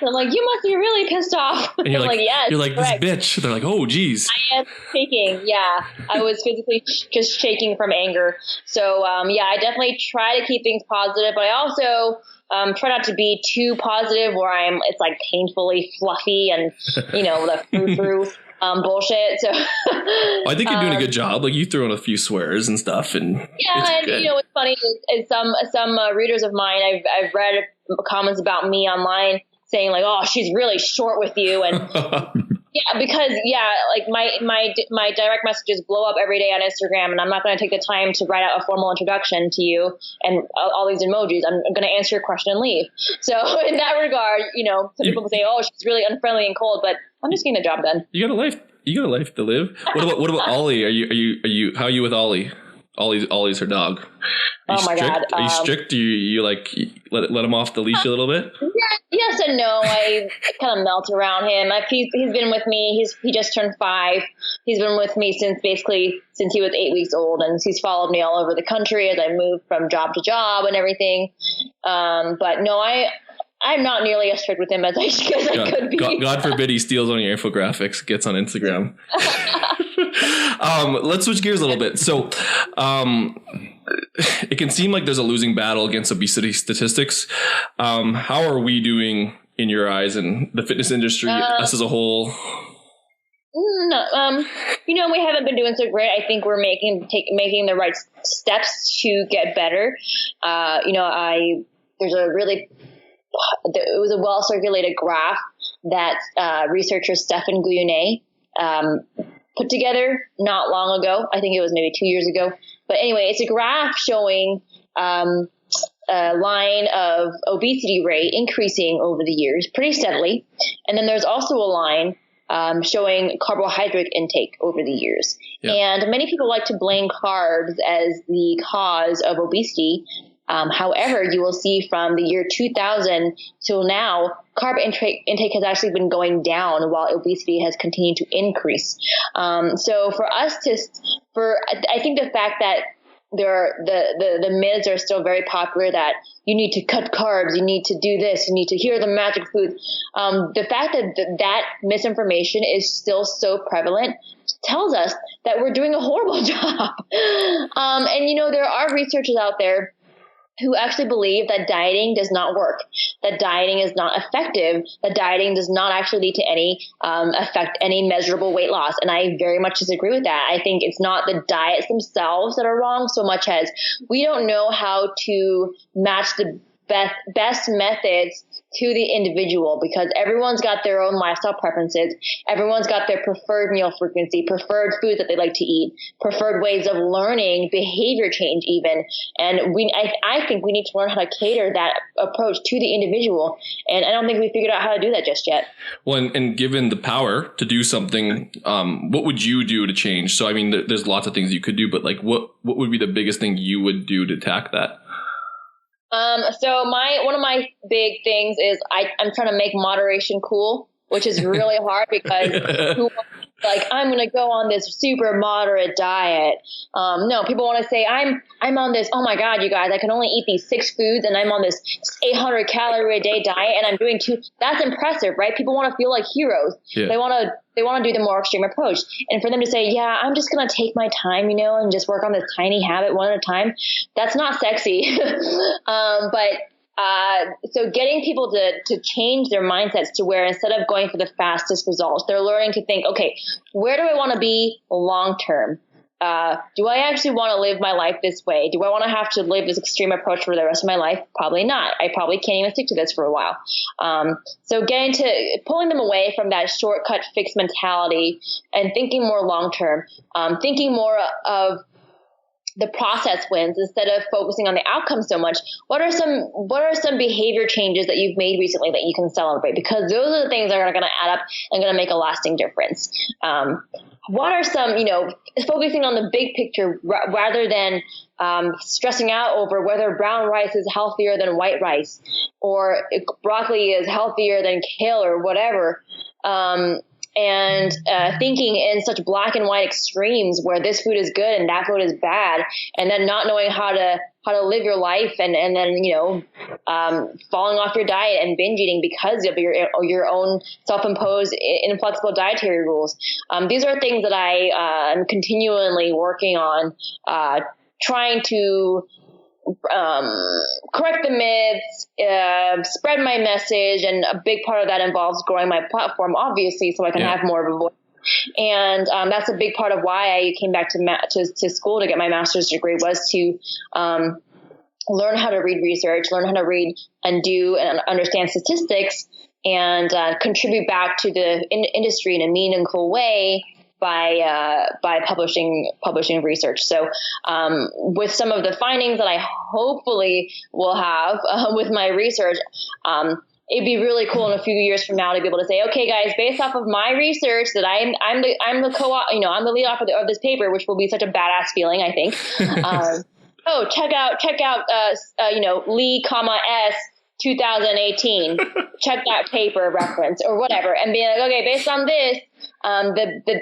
I'm like, you must be really pissed off. And you're like, yes, you're like, correct. This bitch. They're like, oh, geez. I am shaking. Yeah. I was physically just shaking from anger. So, yeah, I definitely try to keep things positive, but I also try not to be too positive where it's like painfully fluffy and, you know, the frou-frou. bullshit. So I think you're doing a good job. Like, you throw in a few swears and stuff, and and good. you know what's funny is some readers of mine I've read comments about me online saying like, oh, she's really short with you, and yeah, because like my direct messages blow up every day on Instagram, and I'm not going to take the time to write out a formal introduction to you and all these emojis. I'm going to answer your question and leave. So in that regard, some people say, oh, she's really unfriendly and cold, but I'm just getting the job done. You got a life. You got a life to live. What about Ollie? Are you how are you with Ollie? Ollie's her dog. Oh my God. Are you strict? Do you like let him off the leash a little bit? Yes and no. I kind of melt around him. He's been with me. He just turned 5. He's been with me since he was 8 weeks old, and he's followed me all over the country as I moved from job to job and everything. But no, I'm not nearly as strict with him as I could be. God forbid he steals one of your infographics, gets on Instagram. Let's switch gears a little bit. So it can seem like there's a losing battle against obesity statistics. How are we doing in your eyes and the fitness industry, us as a whole? No, we haven't been doing so great. I think we're making the right steps to get better. It was a well circulated graph that researcher Stefan Guyonnet put together not long ago. I think it was maybe 2 years ago. But anyway, it's a graph showing a line of obesity rate increasing over the years pretty steadily. And then there's also a line showing carbohydrate intake over the years. Yeah. And many people like to blame carbs as the cause of obesity. However, you will see from the year 2000 till now, carb intake has actually been going down while obesity has continued to increase. So for us I think the fact that the myths are still very popular that you need to cut carbs, you need to do this, you need to, here are the magic foods. The fact that misinformation is still so prevalent tells us that we're doing a horrible job. And there are researchers out there who actually believe that dieting does not work, that dieting is not effective, that dieting does not actually lead to any measurable weight loss. And I very much disagree with that. I think it's not the diets themselves that are wrong so much as we don't know how to match the best methods to the individual, because everyone's got their own lifestyle preferences. Everyone's got their preferred meal frequency, preferred foods that they like to eat, preferred ways of learning, behavior change even. And I think we need to learn how to cater that approach to the individual. And I don't think we figured out how to do that just yet. Well, and given the power to do something, what would you do to change? So, I mean, there's lots of things you could do, but like, what would be the biggest thing you would do to attack that? So one of my big things is I'm trying to make moderation cool, which is really hard because I'm going to go on this super moderate diet. No, people want to say I'm on this. Oh my God, you guys, I can only eat these 6 foods and I'm on this 800 calorie a day diet and I'm doing 2. That's impressive, right? People want to feel like heroes. Yeah. They want to do the more extreme approach. And for them to say, yeah, I'm just going to take my time, and just work on this tiny habit one at a time. That's not sexy. So getting people to change their mindsets to where instead of going for the fastest results, they're learning to think, okay, where do I want to be long term? Do I actually want to live my life this way? Do I want to have to live this extreme approach for the rest of my life? Probably not. I probably can't even stick to this for a while. So pulling them away from that shortcut fixed mentality and thinking more long term, thinking more of the process wins instead of focusing on the outcome so much. What are some behavior changes that you've made recently that you can celebrate? Because those are the things that are going to add up and going to make a lasting difference. What are some, focusing on the big picture rather than stressing out over whether brown rice is healthier than white rice or broccoli is healthier than kale or whatever. And thinking in such black and white extremes where this food is good and that food is bad, and then not knowing how to live your life, and then falling off your diet and binge eating because of your own self-imposed inflexible dietary rules. These are things that I am continually working on, trying to correct the myths, spread my message, and a big part of that involves growing my platform, obviously, so I can have more of a voice. And that's a big part of why I came back to school to get my master's degree, was to learn how to read research, learn how to read and do and understand statistics, and contribute back to the industry in a meaningful way by publishing research. So with some of the findings that I hopefully will have with my research, it'd be really cool in a few years from now to be able to say, okay, guys, based off of my research that I'm the co-author, I'm the lead author of this paper, which will be such a badass feeling, I think. Check out Lee, S 2018. Check that paper reference or whatever, and be like, okay, based on this,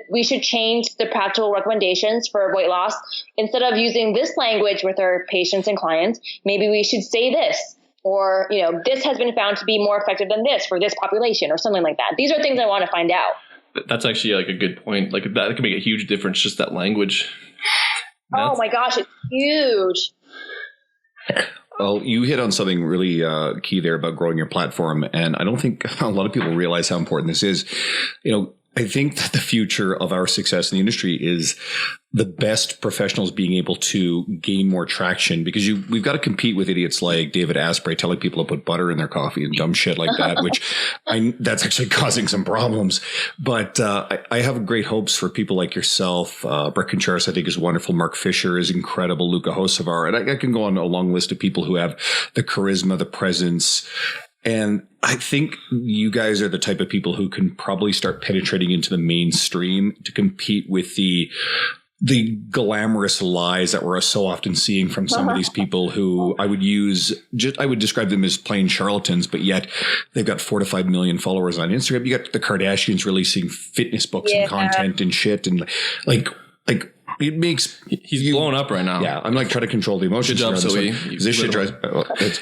we should change the practical recommendations for weight loss. Instead of using this language with our patients and clients, maybe we should say this. Or, this has been found to be more effective than this for this population, or something like that. These are things I want to find out. That's actually like a good point. Like that can make a huge difference, just that language. Oh my gosh, it's huge. Well, you hit on something really key there about growing your platform. And I don't think a lot of people realize how important this is. I think that the future of our success in the industry is the best professionals being able to gain more traction, because we've got to compete with idiots like David Asprey telling people to put butter in their coffee and dumb shit like that, which that's actually causing some problems. But I have great hopes for people like yourself. Brett Contreras, I think, is wonderful. Mark Fisher is incredible. Luca Hocevar. And I can go on a long list of people who have the charisma, the presence. And I think you guys are the type of people who can probably start penetrating into the mainstream to compete with the glamorous lies that we're so often seeing from some of these people who I would describe them as plain charlatans, but yet they've got 4 to 5 million followers on Instagram. You got the Kardashians releasing fitness books and content and shit. And like it makes he's blowing up right now. Yeah. I'm like trying to control the emotions. Good job, Sohee. This shit drives,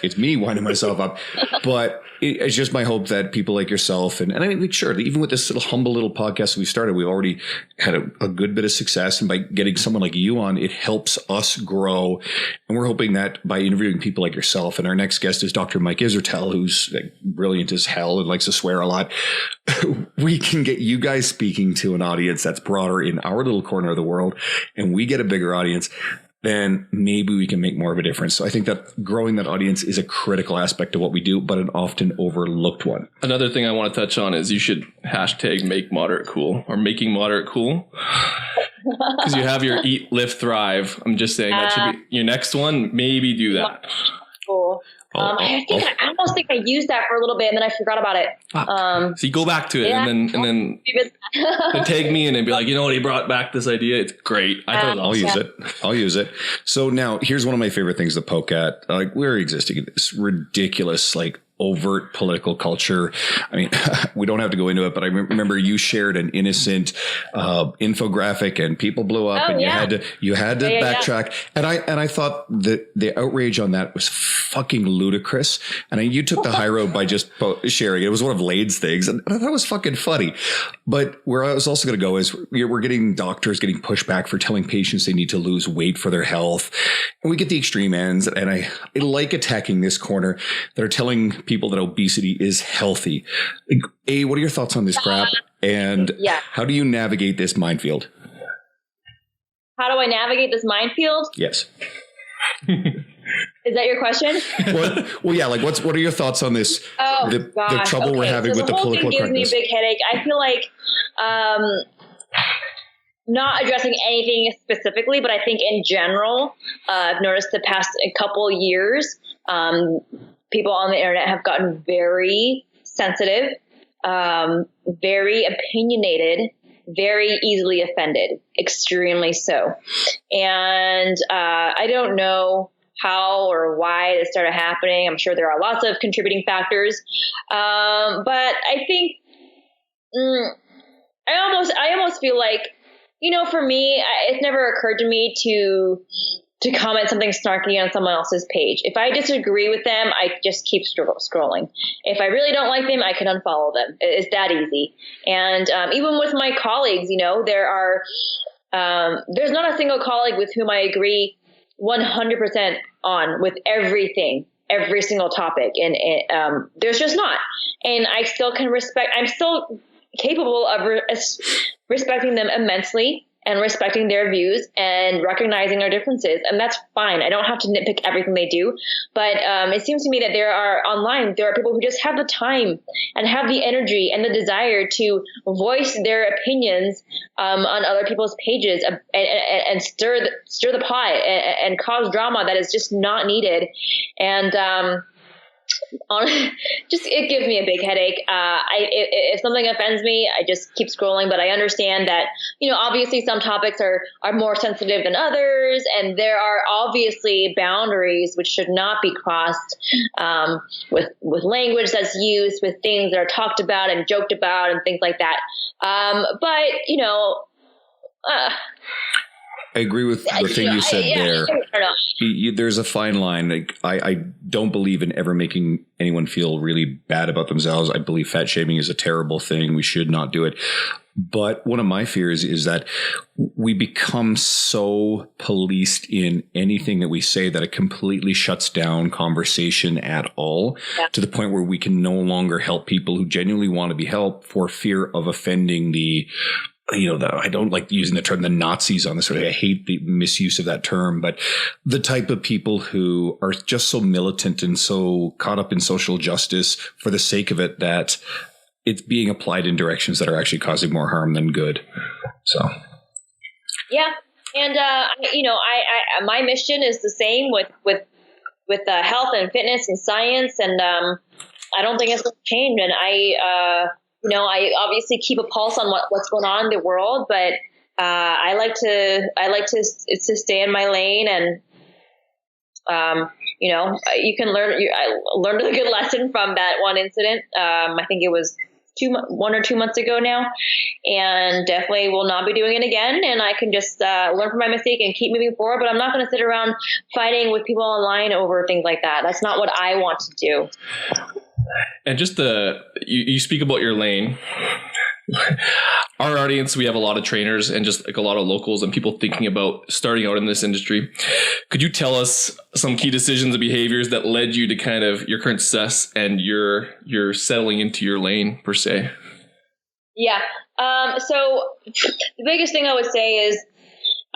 it's me winding myself up, but it's just my hope that people like yourself and I mean, sure, even with this little humble little podcast we started, we already had a good bit of success. And by getting someone like you on, it helps us grow. And we're hoping that by interviewing people like yourself, and our next guest is Dr. Mike Isertel, who's like brilliant as hell and likes to swear a lot. We can get you guys speaking to an audience that's broader in our little corner of the world, and we get a bigger audience, then maybe we can make more of a difference. So I think that growing that audience is a critical aspect of what we do, but an often overlooked one. Another thing I want to touch on is you should hashtag make moderate cool, or making moderate cool. Because you have your Eat, Lift, Thrive. I'm just saying that should be your next one. Maybe do that. Cool. I almost think I used that for a little bit and then I forgot about it. So you go back to it and then tag me in and be like, you know what, he brought back this idea. It's great. I thought it was awesome. I'll use it. So now here's one of my favorite things to poke at. Like, we're existing in this ridiculous, like, overt political culture. I mean, we don't have to go into it, but I remember you shared an innocent infographic and people blew up you had to backtrack. And I thought that the outrage on that was fucking ludicrous. And you took the high road by just sharing it. It was one of Lade's things. And I thought it was fucking funny. But where I was also going to go is we're getting doctors getting pushback for telling patients they need to lose weight for their health. And we get the extreme ends. And I like attacking this corner that are telling people that obesity is healthy. Like, A, what are your thoughts on this crap? And how do you navigate this minefield? How do I navigate this minefield? Yes. Is that your question? Well, yeah. Like, what are your thoughts on this? The trouble we're having with the political correctness. The whole thing gives me a big headache. I feel like not addressing anything specifically, but I think in general, I've noticed the past couple years, people on the internet have gotten very sensitive, very opinionated, very easily offended, extremely so. And I don't know how or why this started happening. I'm sure there are lots of contributing factors. But I think I almost feel like, for me, it never occurred to me to comment something snarky on someone else's page. If I disagree with them, I just keep scrolling. If I really don't like them, I can unfollow them. It's that easy. And even with my colleagues, there's not a single colleague with whom I agree 100% on with everything, every single topic. And there's just not. And I still can respect, I'm still capable of respecting them immensely and respecting their views and recognizing our differences. And that's fine. I don't have to nitpick everything they do. But it seems to me that there are people who just have the time and have the energy and the desire to voice their opinions on other people's pages and stir the pot and cause drama that is just not needed. And it gives me a big headache. If something offends me, I just keep scrolling, but I understand that, obviously some topics are more sensitive than others. And there are obviously boundaries which should not be crossed, with language that's used, with things that are talked about and joked about and things like that. I agree with the thing you said there. There's a fine line. Like, I don't believe in ever making anyone feel really bad about themselves. I believe fat shaming is a terrible thing. We should not do it. But one of my fears is that we become so policed in anything that we say that it completely shuts down conversation at all, to the point where we can no longer help people who genuinely want to be helped for fear of offending I don't like using the term the Nazis on this. I hate the misuse of that term, but the type of people who are just so militant and so caught up in social justice for the sake of it that it's being applied in directions that are actually causing more harm than good. So, yeah. And, my mission is the same with health and fitness and science. And, I don't think it's going to change. And I obviously keep a pulse on what's going on in the world, but I like to stay in my lane, and you can I learned a good lesson from that one incident. I think it was 1 or 2 months ago now, and definitely will not be doing it again. And I can just learn from my mistake and keep moving forward. But I'm not going to sit around fighting with people online over things like that. That's not what I want to do. And just you speak about your lane. Our audience, we have a lot of trainers and just like a lot of locals and people thinking about starting out in this industry. Could you tell us some key decisions and behaviors that led you to kind of your current success and your settling into your lane per se? Yeah. So the biggest thing I would say is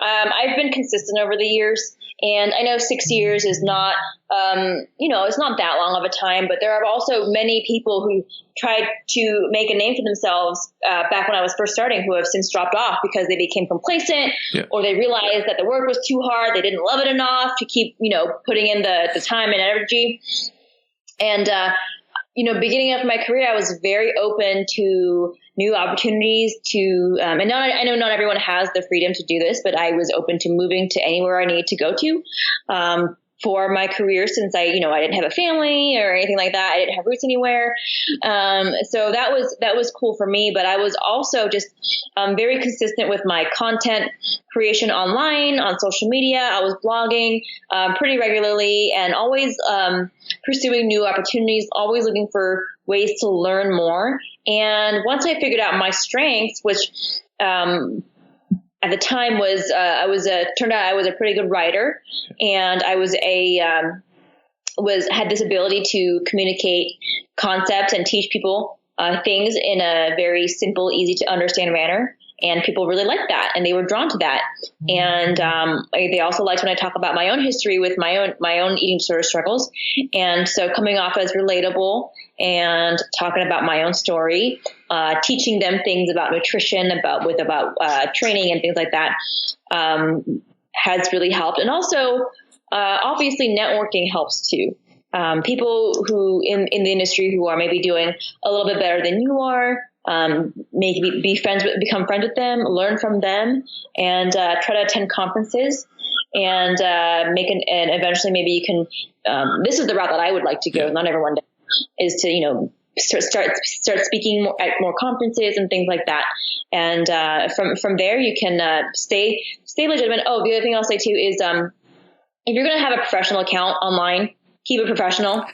I've been consistent over the years. And I know 6 years is not, it's not that long of a time, but there are also many people who tried to make a name for themselves back when I was first starting, who have since dropped off because they became complacent, or they realized that the work was too hard. They didn't love it enough to keep, putting in the time and energy. And, beginning of my career, I was very open to new opportunities I know not everyone has the freedom to do this, but I was open to moving to anywhere I needed to go to, for my career, since I didn't have a family or anything like that. I didn't have roots anywhere. So that was cool for me, but I was also just, very consistent with my content creation online, on social media. I was blogging, pretty regularly, and always, pursuing new opportunities, always looking for ways to learn more. And once I figured out my strengths, which, at the time turned out I was a pretty good writer, and I had this ability to communicate concepts and teach people things in a very simple, easy to understand manner. And people really liked that, and they were drawn to that. And they also liked when I talk about my own history with my own eating disorder struggles. And so coming off as relatable and talking about my own story, teaching them things about nutrition, about training and things like that, has really helped. And also, obviously, networking helps too. People who in the industry who are maybe doing a little bit better than you are, maybe become friends with them, learn from them, and try to attend conferences, and and eventually maybe you can. This is the route that I would like to go. Not everyone does, is to start speaking more at more conferences and things like that. And from there you can stay legitimate. Oh, the other thing I'll say too is if you're going to have a professional account online, keep it professional.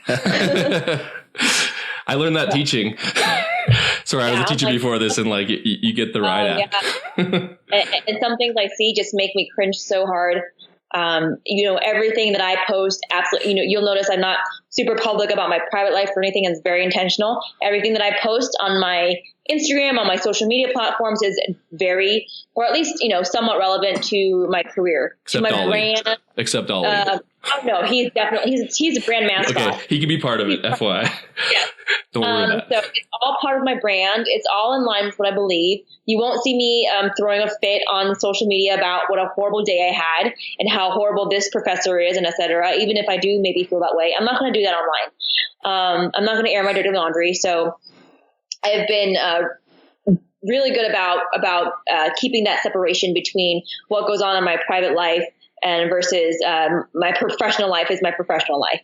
I learned that teaching. Sorry, I was a teacher before this, and you get the right and some things I see just make me cringe so hard. Everything that I post, absolutely, you'll notice I'm not super public about my private life or anything. It's very intentional. Everything that I post on my Instagram, on my social media platforms is very, or at least, somewhat relevant to my career, Except to my Ollie. brand. Except Ollie. No, he's definitely, he's a brand mascot. Okay, he can be part of it, FYI. Yeah. Don't worry about So it. it's all part of my brand. It's all in line with what I believe. You won't see me throwing a fit on social media about what a horrible day I had and how horrible this professor is and et cetera. Even if I do maybe feel that way, I'm not going to do that online. I'm not going to air my dirty laundry. So I've been really good about keeping that separation between what goes on in my private life and versus my professional life is my professional life,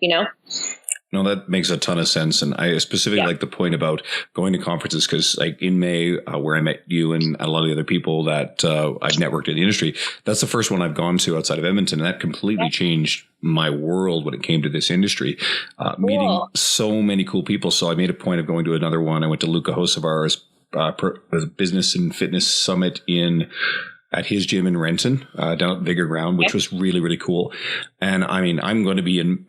No, that makes a ton of sense. And I specifically like the point about going to conferences because like in May, where I met you and a lot of the other people that I've networked in the industry, that's the first one I've gone to outside of Edmonton. And that completely changed my world when it came to this industry, meeting so many cool people. So I made a point of going to another one. I went to Luca Hosevar's business and fitness summit at his gym in Renton, down at Vigor Ground, which was really, really cool. And I mean, I'm going to be in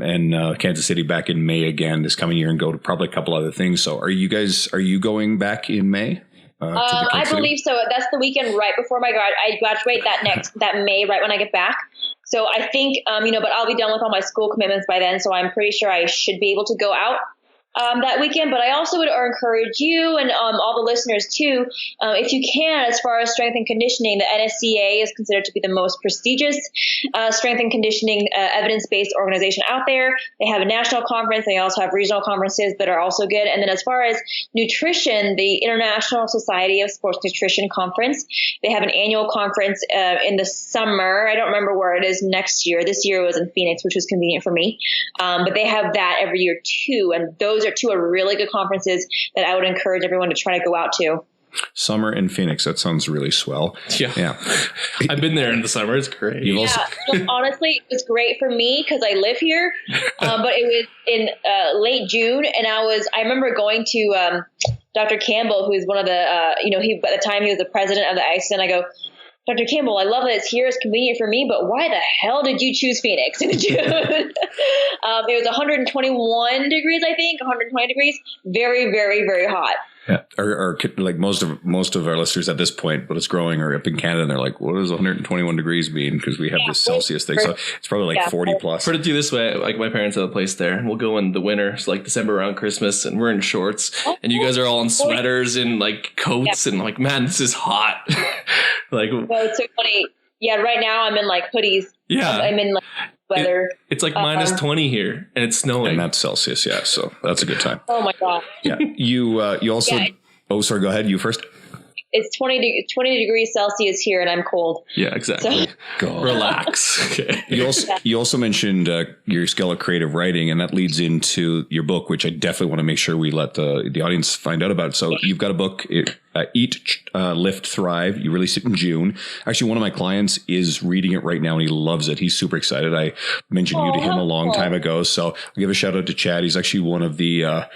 Kansas City back in May again this coming year and go to probably a couple other things. So are you going back in May? I believe so. That's the weekend right before I graduate that May, right when I get back. So I think, but I'll be done with all my school commitments by then. So I'm pretty sure I should be able to go out that weekend, but I also would encourage you and all the listeners too, if you can, as far as strength and conditioning, the NSCA is considered to be the most prestigious strength and conditioning evidence-based organization out there. They have a national conference. They also have regional conferences that are also good. And then as far as nutrition, the International Society of Sports Nutrition Conference, they have an annual conference in the summer. I don't remember where it is next year. This year it was in Phoenix, which was convenient for me. But they have that every year too. And those are two really good conferences that I would encourage everyone to try to go out to. Summer in Phoenix. That sounds really swell. Yeah. I've been there in the summer. It's great. Honestly, it was great for me because I live here. But it was in late June, and I remember going to Dr. Campbell, who's one of the by the time he was the president of the ICE, and I go, Dr. Campbell, I love that it's here. It's convenient for me, but why the hell did you choose Phoenix in June? It was 121 degrees, I think, 120 degrees. Very, very, very hot. Yeah. Or like most of our listeners at this point, but it's growing, are up in Canada, and they're like, what does 121 degrees mean? Because we have this Celsius thing. So it's probably like 40 plus. Put it to you this way, like my parents have a place there, and we'll go in the winter, so like December around Christmas, and we're in shorts, and you guys are all in sweaters and like coats, and like, man, this is hot. Like, well, it's so funny. Yeah, right now I'm in like hoodies. Yeah. I'm in like weather. It's like minus 20 here, and it's snowing. And that's Celsius, yeah. So that's a good time. Oh my God. Yeah. You also. Yeah. Oh, sorry. Go ahead. You first. It's 20 degrees Celsius here, and I'm cold. Yeah, exactly. So. Relax. Okay. You also mentioned your skill of creative writing, and that leads into your book, which I definitely want to make sure we let the audience find out about. So you've got a book, Eat, Lift, Thrive. You released it in June. Actually, one of my clients is reading it right now, and he loves it. He's super excited. I mentioned you to him a long time ago, so I'll give a shout out to Chad. He's actually one of the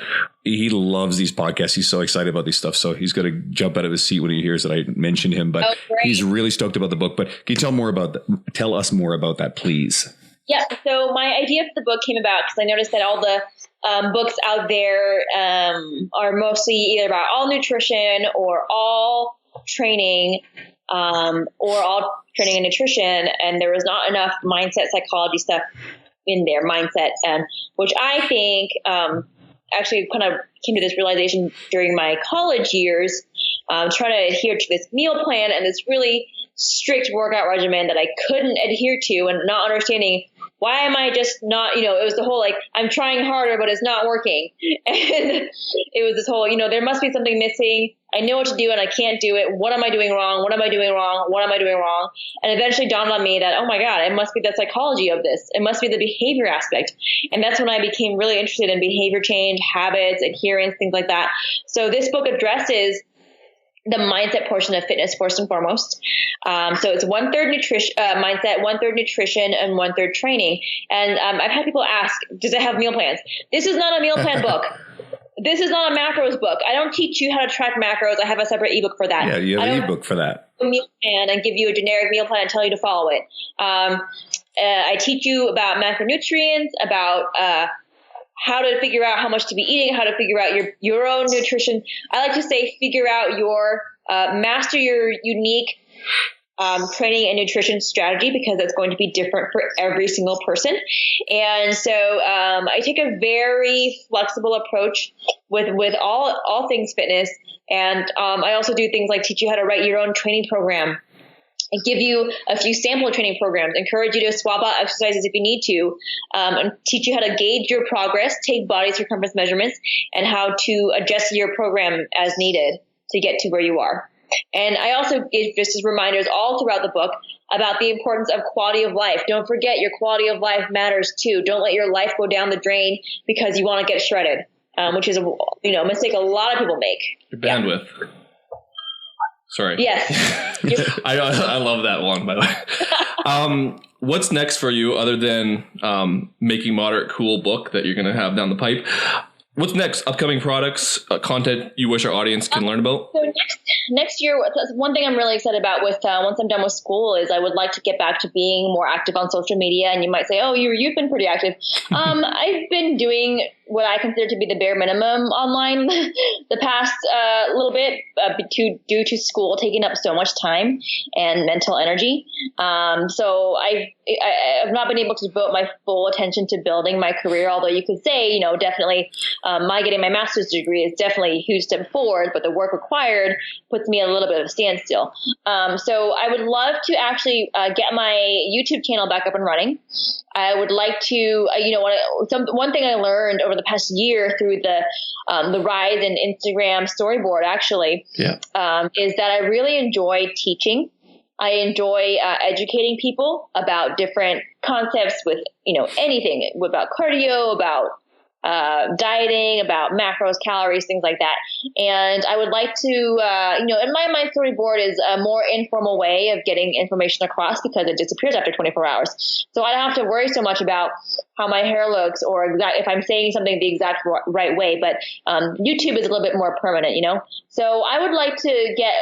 he loves these podcasts. He's so excited about these stuff. So he's going to jump out of his seat when he hears that I mentioned him, but he's really stoked about the book. But can you tell us more about that, please? Yeah. So my idea for the book came about because I noticed that all the books out there are mostly either about all nutrition or all training or all training and nutrition. And there was not enough mindset psychology stuff in there, which I think actually kind of came to this realization during my college years, trying to adhere to this meal plan and this really strict workout regimen that I couldn't adhere to, and not understanding why am I just not, it was the whole, like, I'm trying harder, but it's not working. And it was this whole, there must be something missing. I know what to do and I can't do it. What am I doing wrong? What am I doing wrong? What am I doing wrong? And eventually dawned on me that, oh my God, it must be the psychology of this. It must be the behavior aspect. And that's when I became really interested in behavior change, habits, adherence, things like that. So this book addresses the mindset portion of fitness first and foremost. So it's 1/3 nutrition, mindset, 1/3 nutrition, and 1/3 training. And I've had people ask, does it have meal plans? This is not a meal plan book. This is not a macros book. I don't teach you how to track macros. I have a separate ebook for that. Yeah, you have an ebook for that. A meal plan and give you a generic meal plan and tell you to follow it. I teach you about macronutrients, about how to figure out how much to be eating, how to figure out your own nutrition. I like to say figure out master your unique training and nutrition strategy, because it's going to be different for every single person. And so I take a very flexible approach with all things fitness. And I also do things like teach you how to write your own training program and give you a few sample training programs, encourage you to swap out exercises if you need to, and teach you how to gauge your progress, take body circumference measurements, and how to adjust your program as needed to get to where you are. And I also give just as reminders all throughout the book about the importance of quality of life. Don't forget your quality of life matters too. Don't let your life go down the drain because you want to get shredded, which is a mistake a lot of people make. Your bandwidth. Yeah. Sorry. Yes. I love that one, by the way. What's next for you other than making moderate cool book that you're going to have down the pipe? What's next? Upcoming products, content you wish our audience can learn about? So next year, one thing I'm really excited about with once I'm done with school is I would like to get back to being more active on social media. And you might say, oh, you've been pretty active. I've been doing what I consider to be the bare minimum online the past little bit due to school taking up so much time and mental energy. So I've not been able to devote my full attention to building my career, although you could say, definitely my getting my master's degree is definitely a huge step forward, but the work required puts me at a little bit of a standstill. So I would love to actually get my YouTube channel back up and running. I would like to, one thing I learned over the past year through the rise in Instagram storyboard actually, is that I really enjoy teaching. I enjoy educating people about different concepts with, anything about cardio, about dieting, about macros, calories, things like that. And I would like to, in my storyboard is a more informal way of getting information across because it disappears after 24 hours. So I don't have to worry so much about how my hair looks or if I'm saying something the exact right way. But YouTube is a little bit more permanent, So I would like to get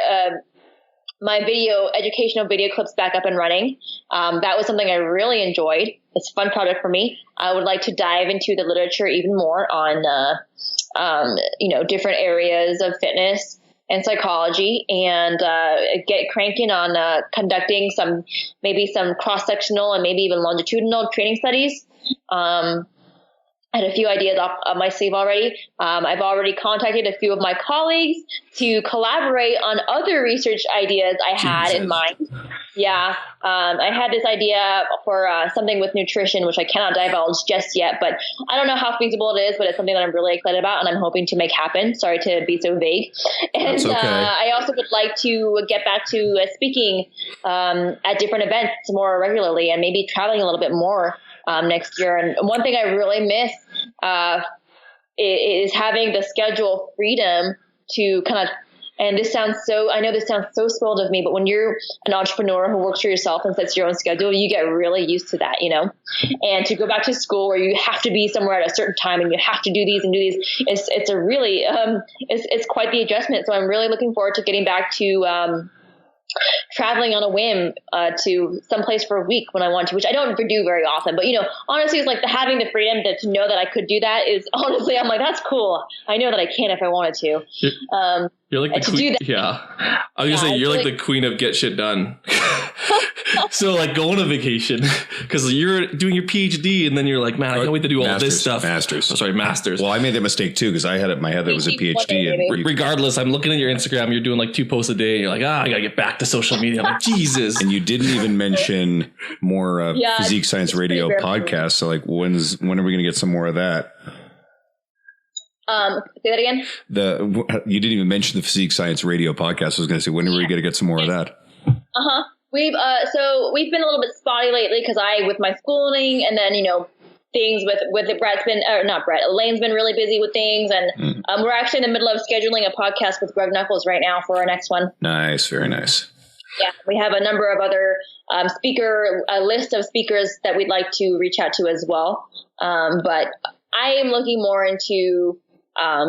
my educational video clips back up and running. That was something I really enjoyed. It's a fun project for me. I would like to dive into the literature even more on, different areas of fitness and psychology and get cranking on conducting some cross-sectional and maybe even longitudinal training studies. I had a few ideas up my sleeve already. I've already contacted a few of my colleagues to collaborate on other research ideas I had in mind. Yeah. I had this idea for something with nutrition, which I cannot divulge just yet, but I don't know how feasible it is, but it's something that I'm really excited about and I'm hoping to make happen. Sorry to be so vague. And That's okay. I also would like to get back to speaking at different events more regularly and maybe traveling a little bit more next year. And one thing I really miss is having the schedule freedom to kind of, and I know this sounds so spoiled of me, but when you're an entrepreneur who works for yourself and sets your own schedule, you get really used to that, and to go back to school where you have to be somewhere at a certain time and you have to do these and do these, it's a really, it's quite the adjustment. So I'm really looking forward to getting back to, traveling on a whim to someplace for a week when I want to, which I don't do very often. But, honestly, it's like having the freedom to know that I could do that is honestly, I'm like, that's cool. I know that I can if I wanted to. You're like the queen. Yeah. I was going to say, you're like the queen of get shit done. So go on a vacation because you're doing your PhD and then you're like, man, I can't wait to do all this stuff. Masters. Well, I made that mistake too because I had it in my head that it was a PhD. And regardless, I'm looking at your Instagram. You're doing 2 posts a day. And you're like, I got to get back to social media. I'm like, Jesus. And you didn't even mention more Physique Science Radio podcasts. So when are we going to get some more of that? Say that again. You didn't even mention the Physique Science Radio podcast. I was going to say, when are we going to get some more of that? We've been a little bit spotty lately because with my schooling and then, things with Elaine's been really busy with things. And we're actually in the middle of scheduling a podcast with Greg Knuckles right now for our next one. Nice. Very nice. Yeah. We have a number of other a list of speakers that we'd like to reach out to as well. But I am looking more into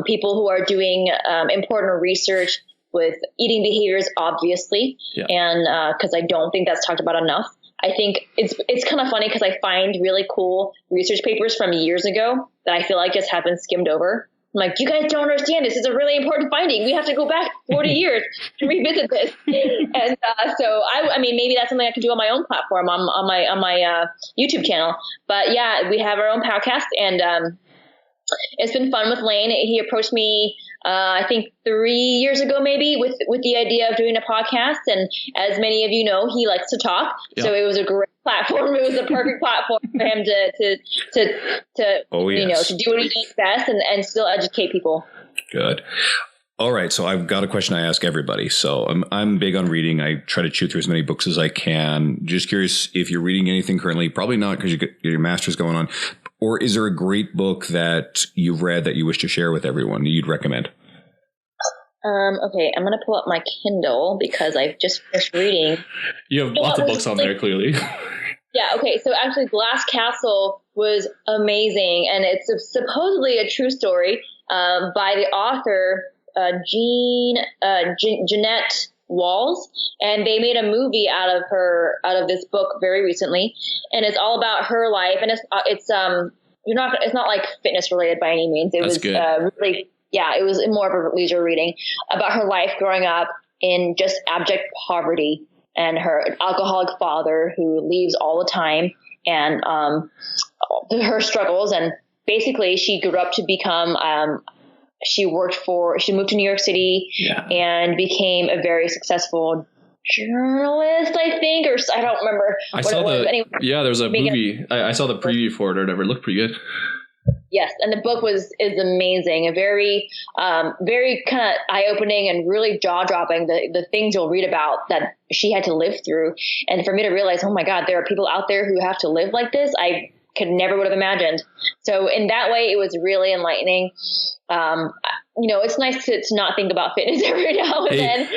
people who are doing important research with eating behaviors, obviously, and because I don't think that's talked about enough. I think it's kind of funny because I find really cool research papers from years ago that I feel like just have been skimmed over. I'm like, you guys don't understand. This is a really important finding. We have to go back 40 years to revisit this. And so I mean, maybe that's something I can do on my own platform, on my YouTube channel. But yeah, we have our own podcast, and it's been fun with Lane. He approached me, I think 3 years ago, maybe with the idea of doing a podcast. And as many of you know, he likes to talk. Yep. So it was a great platform. It was a perfect platform for him to do what he does best and still educate people. Good. All right. So I've got a question I ask everybody. So I'm big on reading. I try to chew through as many books as I can. Just curious if you're reading anything currently. Probably not, because you get your master's going on. Or is there a great book that you've read that you wish to share with everyone you'd recommend? Okay, I'm going to pull up my Kindle because I've just finished reading. You have lots of books on there, clearly. Yeah, okay. So actually Glass Castle was amazing, and it's supposedly a true story by the author Jeanette Walls, and they made a movie out of this book very recently, and it's all about her life, and it's not like fitness related by any means. It was really, yeah, it was more of a leisure reading about her life growing up in just abject poverty, and her alcoholic father who leaves all the time, and her struggles. And basically she grew up to become she moved to New York City and became a very successful journalist, I think, or I don't remember what it was. Anyway, there was a movie. I saw the preview for it or whatever. It looked pretty good. Yes, and the book is amazing. A very very kind of eye-opening and really jaw-dropping, the things you'll read about that she had to live through. And for me to realize, oh my God, there are people out there who have to live like this, I could never would have imagined. So in that way, it was really enlightening. It's nice to not think about fitness every now and then.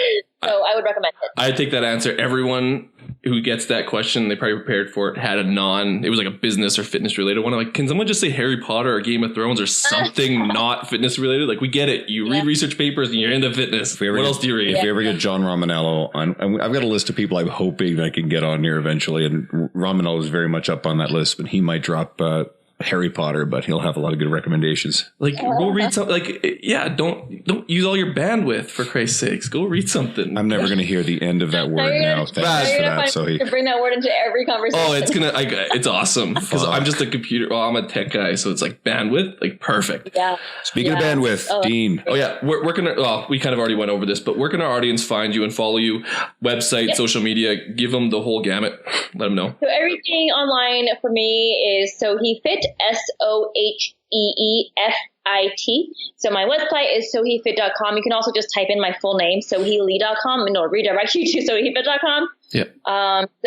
So I would recommend it. I take that answer. Everyone who gets that question, they probably prepared for it, had it was like a business or fitness related one. I'm like, can someone just say Harry Potter or Game of Thrones or something not fitness related? Like, we get it. You read research papers and you're into fitness. What else do you read? If we ever get John Romaniello on, I've got a list of people I'm hoping I can get on here eventually. And Romaniello is very much up on that list, but he might drop Harry Potter, but he'll have a lot of good recommendations. Like, go read something. Like, don't use all your bandwidth, for Christ's sakes. Go read something. I'm never going to hear the end of that word now. Thanks for that, Sohee. To bring that word into every conversation. Oh, it's awesome because I'm just a computer. Well, I'm a tech guy, so it's like bandwidth, like perfect. Yeah. Speaking of bandwidth, Dean. Oh yeah, we're gonna. Well, we kind of already went over this, but where can our audience find you and follow you? Website, social media. Give them the whole gamut. Let them know. So everything online for me is Sohee Fit. SOHEEFIT. So my website is soheefit.com. You can also just type in my full name, soheelee.com, and it'll redirect you to soheefit.com. Yeah.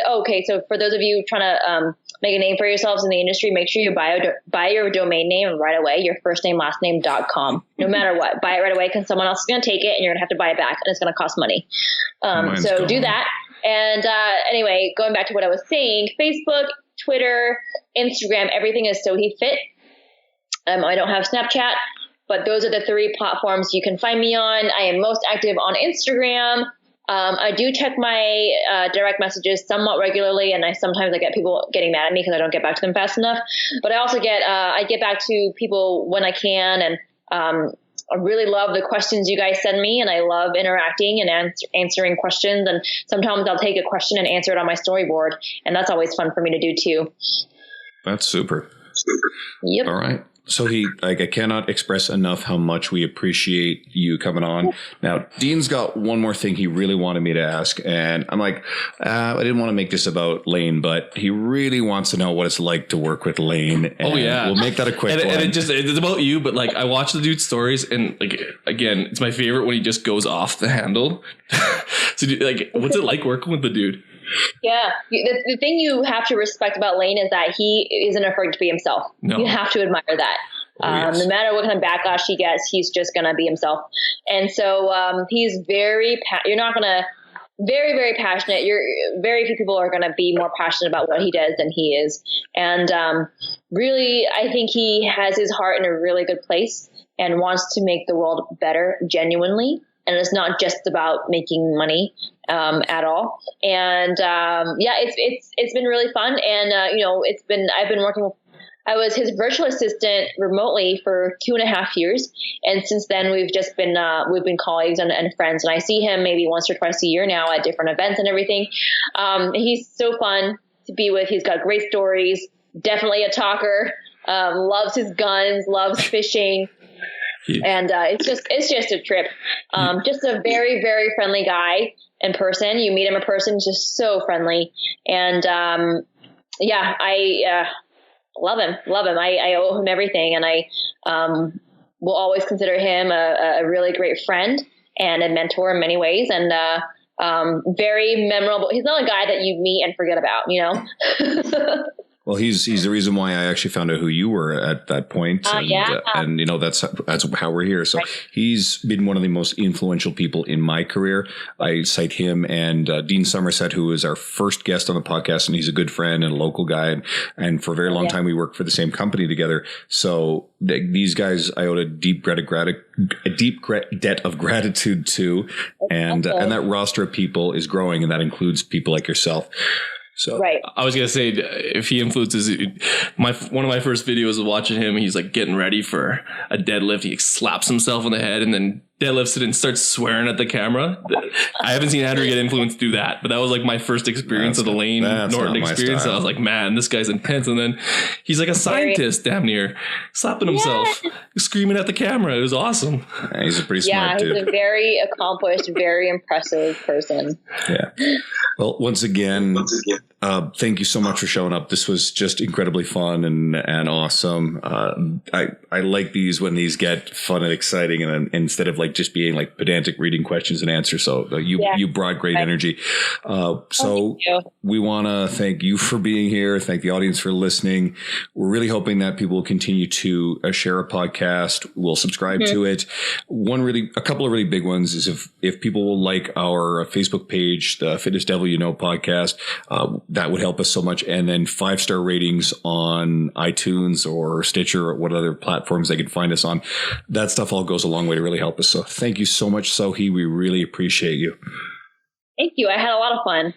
Okay. So for those of you trying to make a name for yourselves in the industry, make sure you buy your domain name right away, your first name, last name.com. No matter what, buy it right away, because someone else is going to take it and you're going to have to buy it back, and it's going to cost money. So do that. And anyway, going back to what I was saying, Facebook, Twitter, Instagram, everything is Sohee Fit. I don't have Snapchat, but those are the 3 platforms you can find me on. I am most active on Instagram. I do check my direct messages somewhat regularly, and sometimes I get people getting mad at me because I don't get back to them fast enough. But I also get back to people when I can, and I really love the questions you guys send me, and I love interacting and answering questions. And sometimes I'll take a question and answer it on my storyboard, and that's always fun for me to do too. That's super. Yep. All right. Sohee, I cannot express enough how much we appreciate you coming on. Now, Dean's got one more thing he really wanted me to ask, and I'm like, I didn't want to make this about Lane, but he really wants to know what it's like to work with Lane. And we'll make that a quick one. And it's about you, but like, I watch the dude's stories, and like, again, it's my favorite when he just goes off the handle. So, like, what's it like working with the dude? Yeah. The thing you have to respect about Lane is that he isn't afraid to be himself. No. You have to admire that. No matter what kind of backlash he gets, he's just going to be himself. And so he's very very passionate. Very few people are going to be more passionate about what he does than he is. And really, I think he has his heart in a really good place and wants to make the world better genuinely. and it's not just about making money at all. And it's been really fun. And I've been working with. I was his virtual assistant remotely for 2.5 years, and since then we've been colleagues and friends. And I see him maybe once or twice a year now at different events and everything. He's so fun to be with. He's got great stories. Definitely a talker. Loves his guns. Loves fishing. And it's just a trip. Just a very, very friendly guy in person. You meet him in person, just so friendly. And I love him. I owe him everything, and I will always consider him a really great friend and a mentor in many ways. And very memorable. He's not a guy that you meet and forget about, you know. Well, he's the reason why I actually found out who you were at that point. And you know, that's how we're here. So he's been one of the most influential people in my career. I cite him and Dean Somerset, who was our first guest on the podcast, and he's a good friend and a local guy. And for a very long time, we worked for the same company together. So these guys, I owed a deep debt of gratitude to, and that roster of people is growing, and that includes people like yourself. So right. I was going to say, if he influences one of my first videos of watching him, he's like getting ready for a deadlift. He slaps himself on the head and then deadlifts it and starts swearing at the camera. I haven't seen Andrew get influenced do that, but that was like my first experience of the Lane Norton experience. And I was like, man, this guy's intense. And then he's like a scientist damn near, slapping himself, screaming at the camera. It was awesome. Yeah, he's a pretty smart dude. He's a very accomplished, very impressive person. Yeah. Well, once again, thank you so much for showing up. This was just incredibly fun and awesome. I like these when these get fun and exciting, and instead of like just being like pedantic reading questions and answers. So you brought great energy. So we want to thank you for being here. Thank the audience for listening. We're really hoping that people will continue to share a podcast. We'll subscribe to it. A couple of really big ones is if people will like our Facebook page, the Fitness Devil You Know podcast, that would help us so much. And then 5-star ratings on iTunes or Stitcher or what other platforms they can find us on. That stuff all goes a long way to really help us. So thank you so much, Sohee. We really appreciate you. Thank you. I had a lot of fun.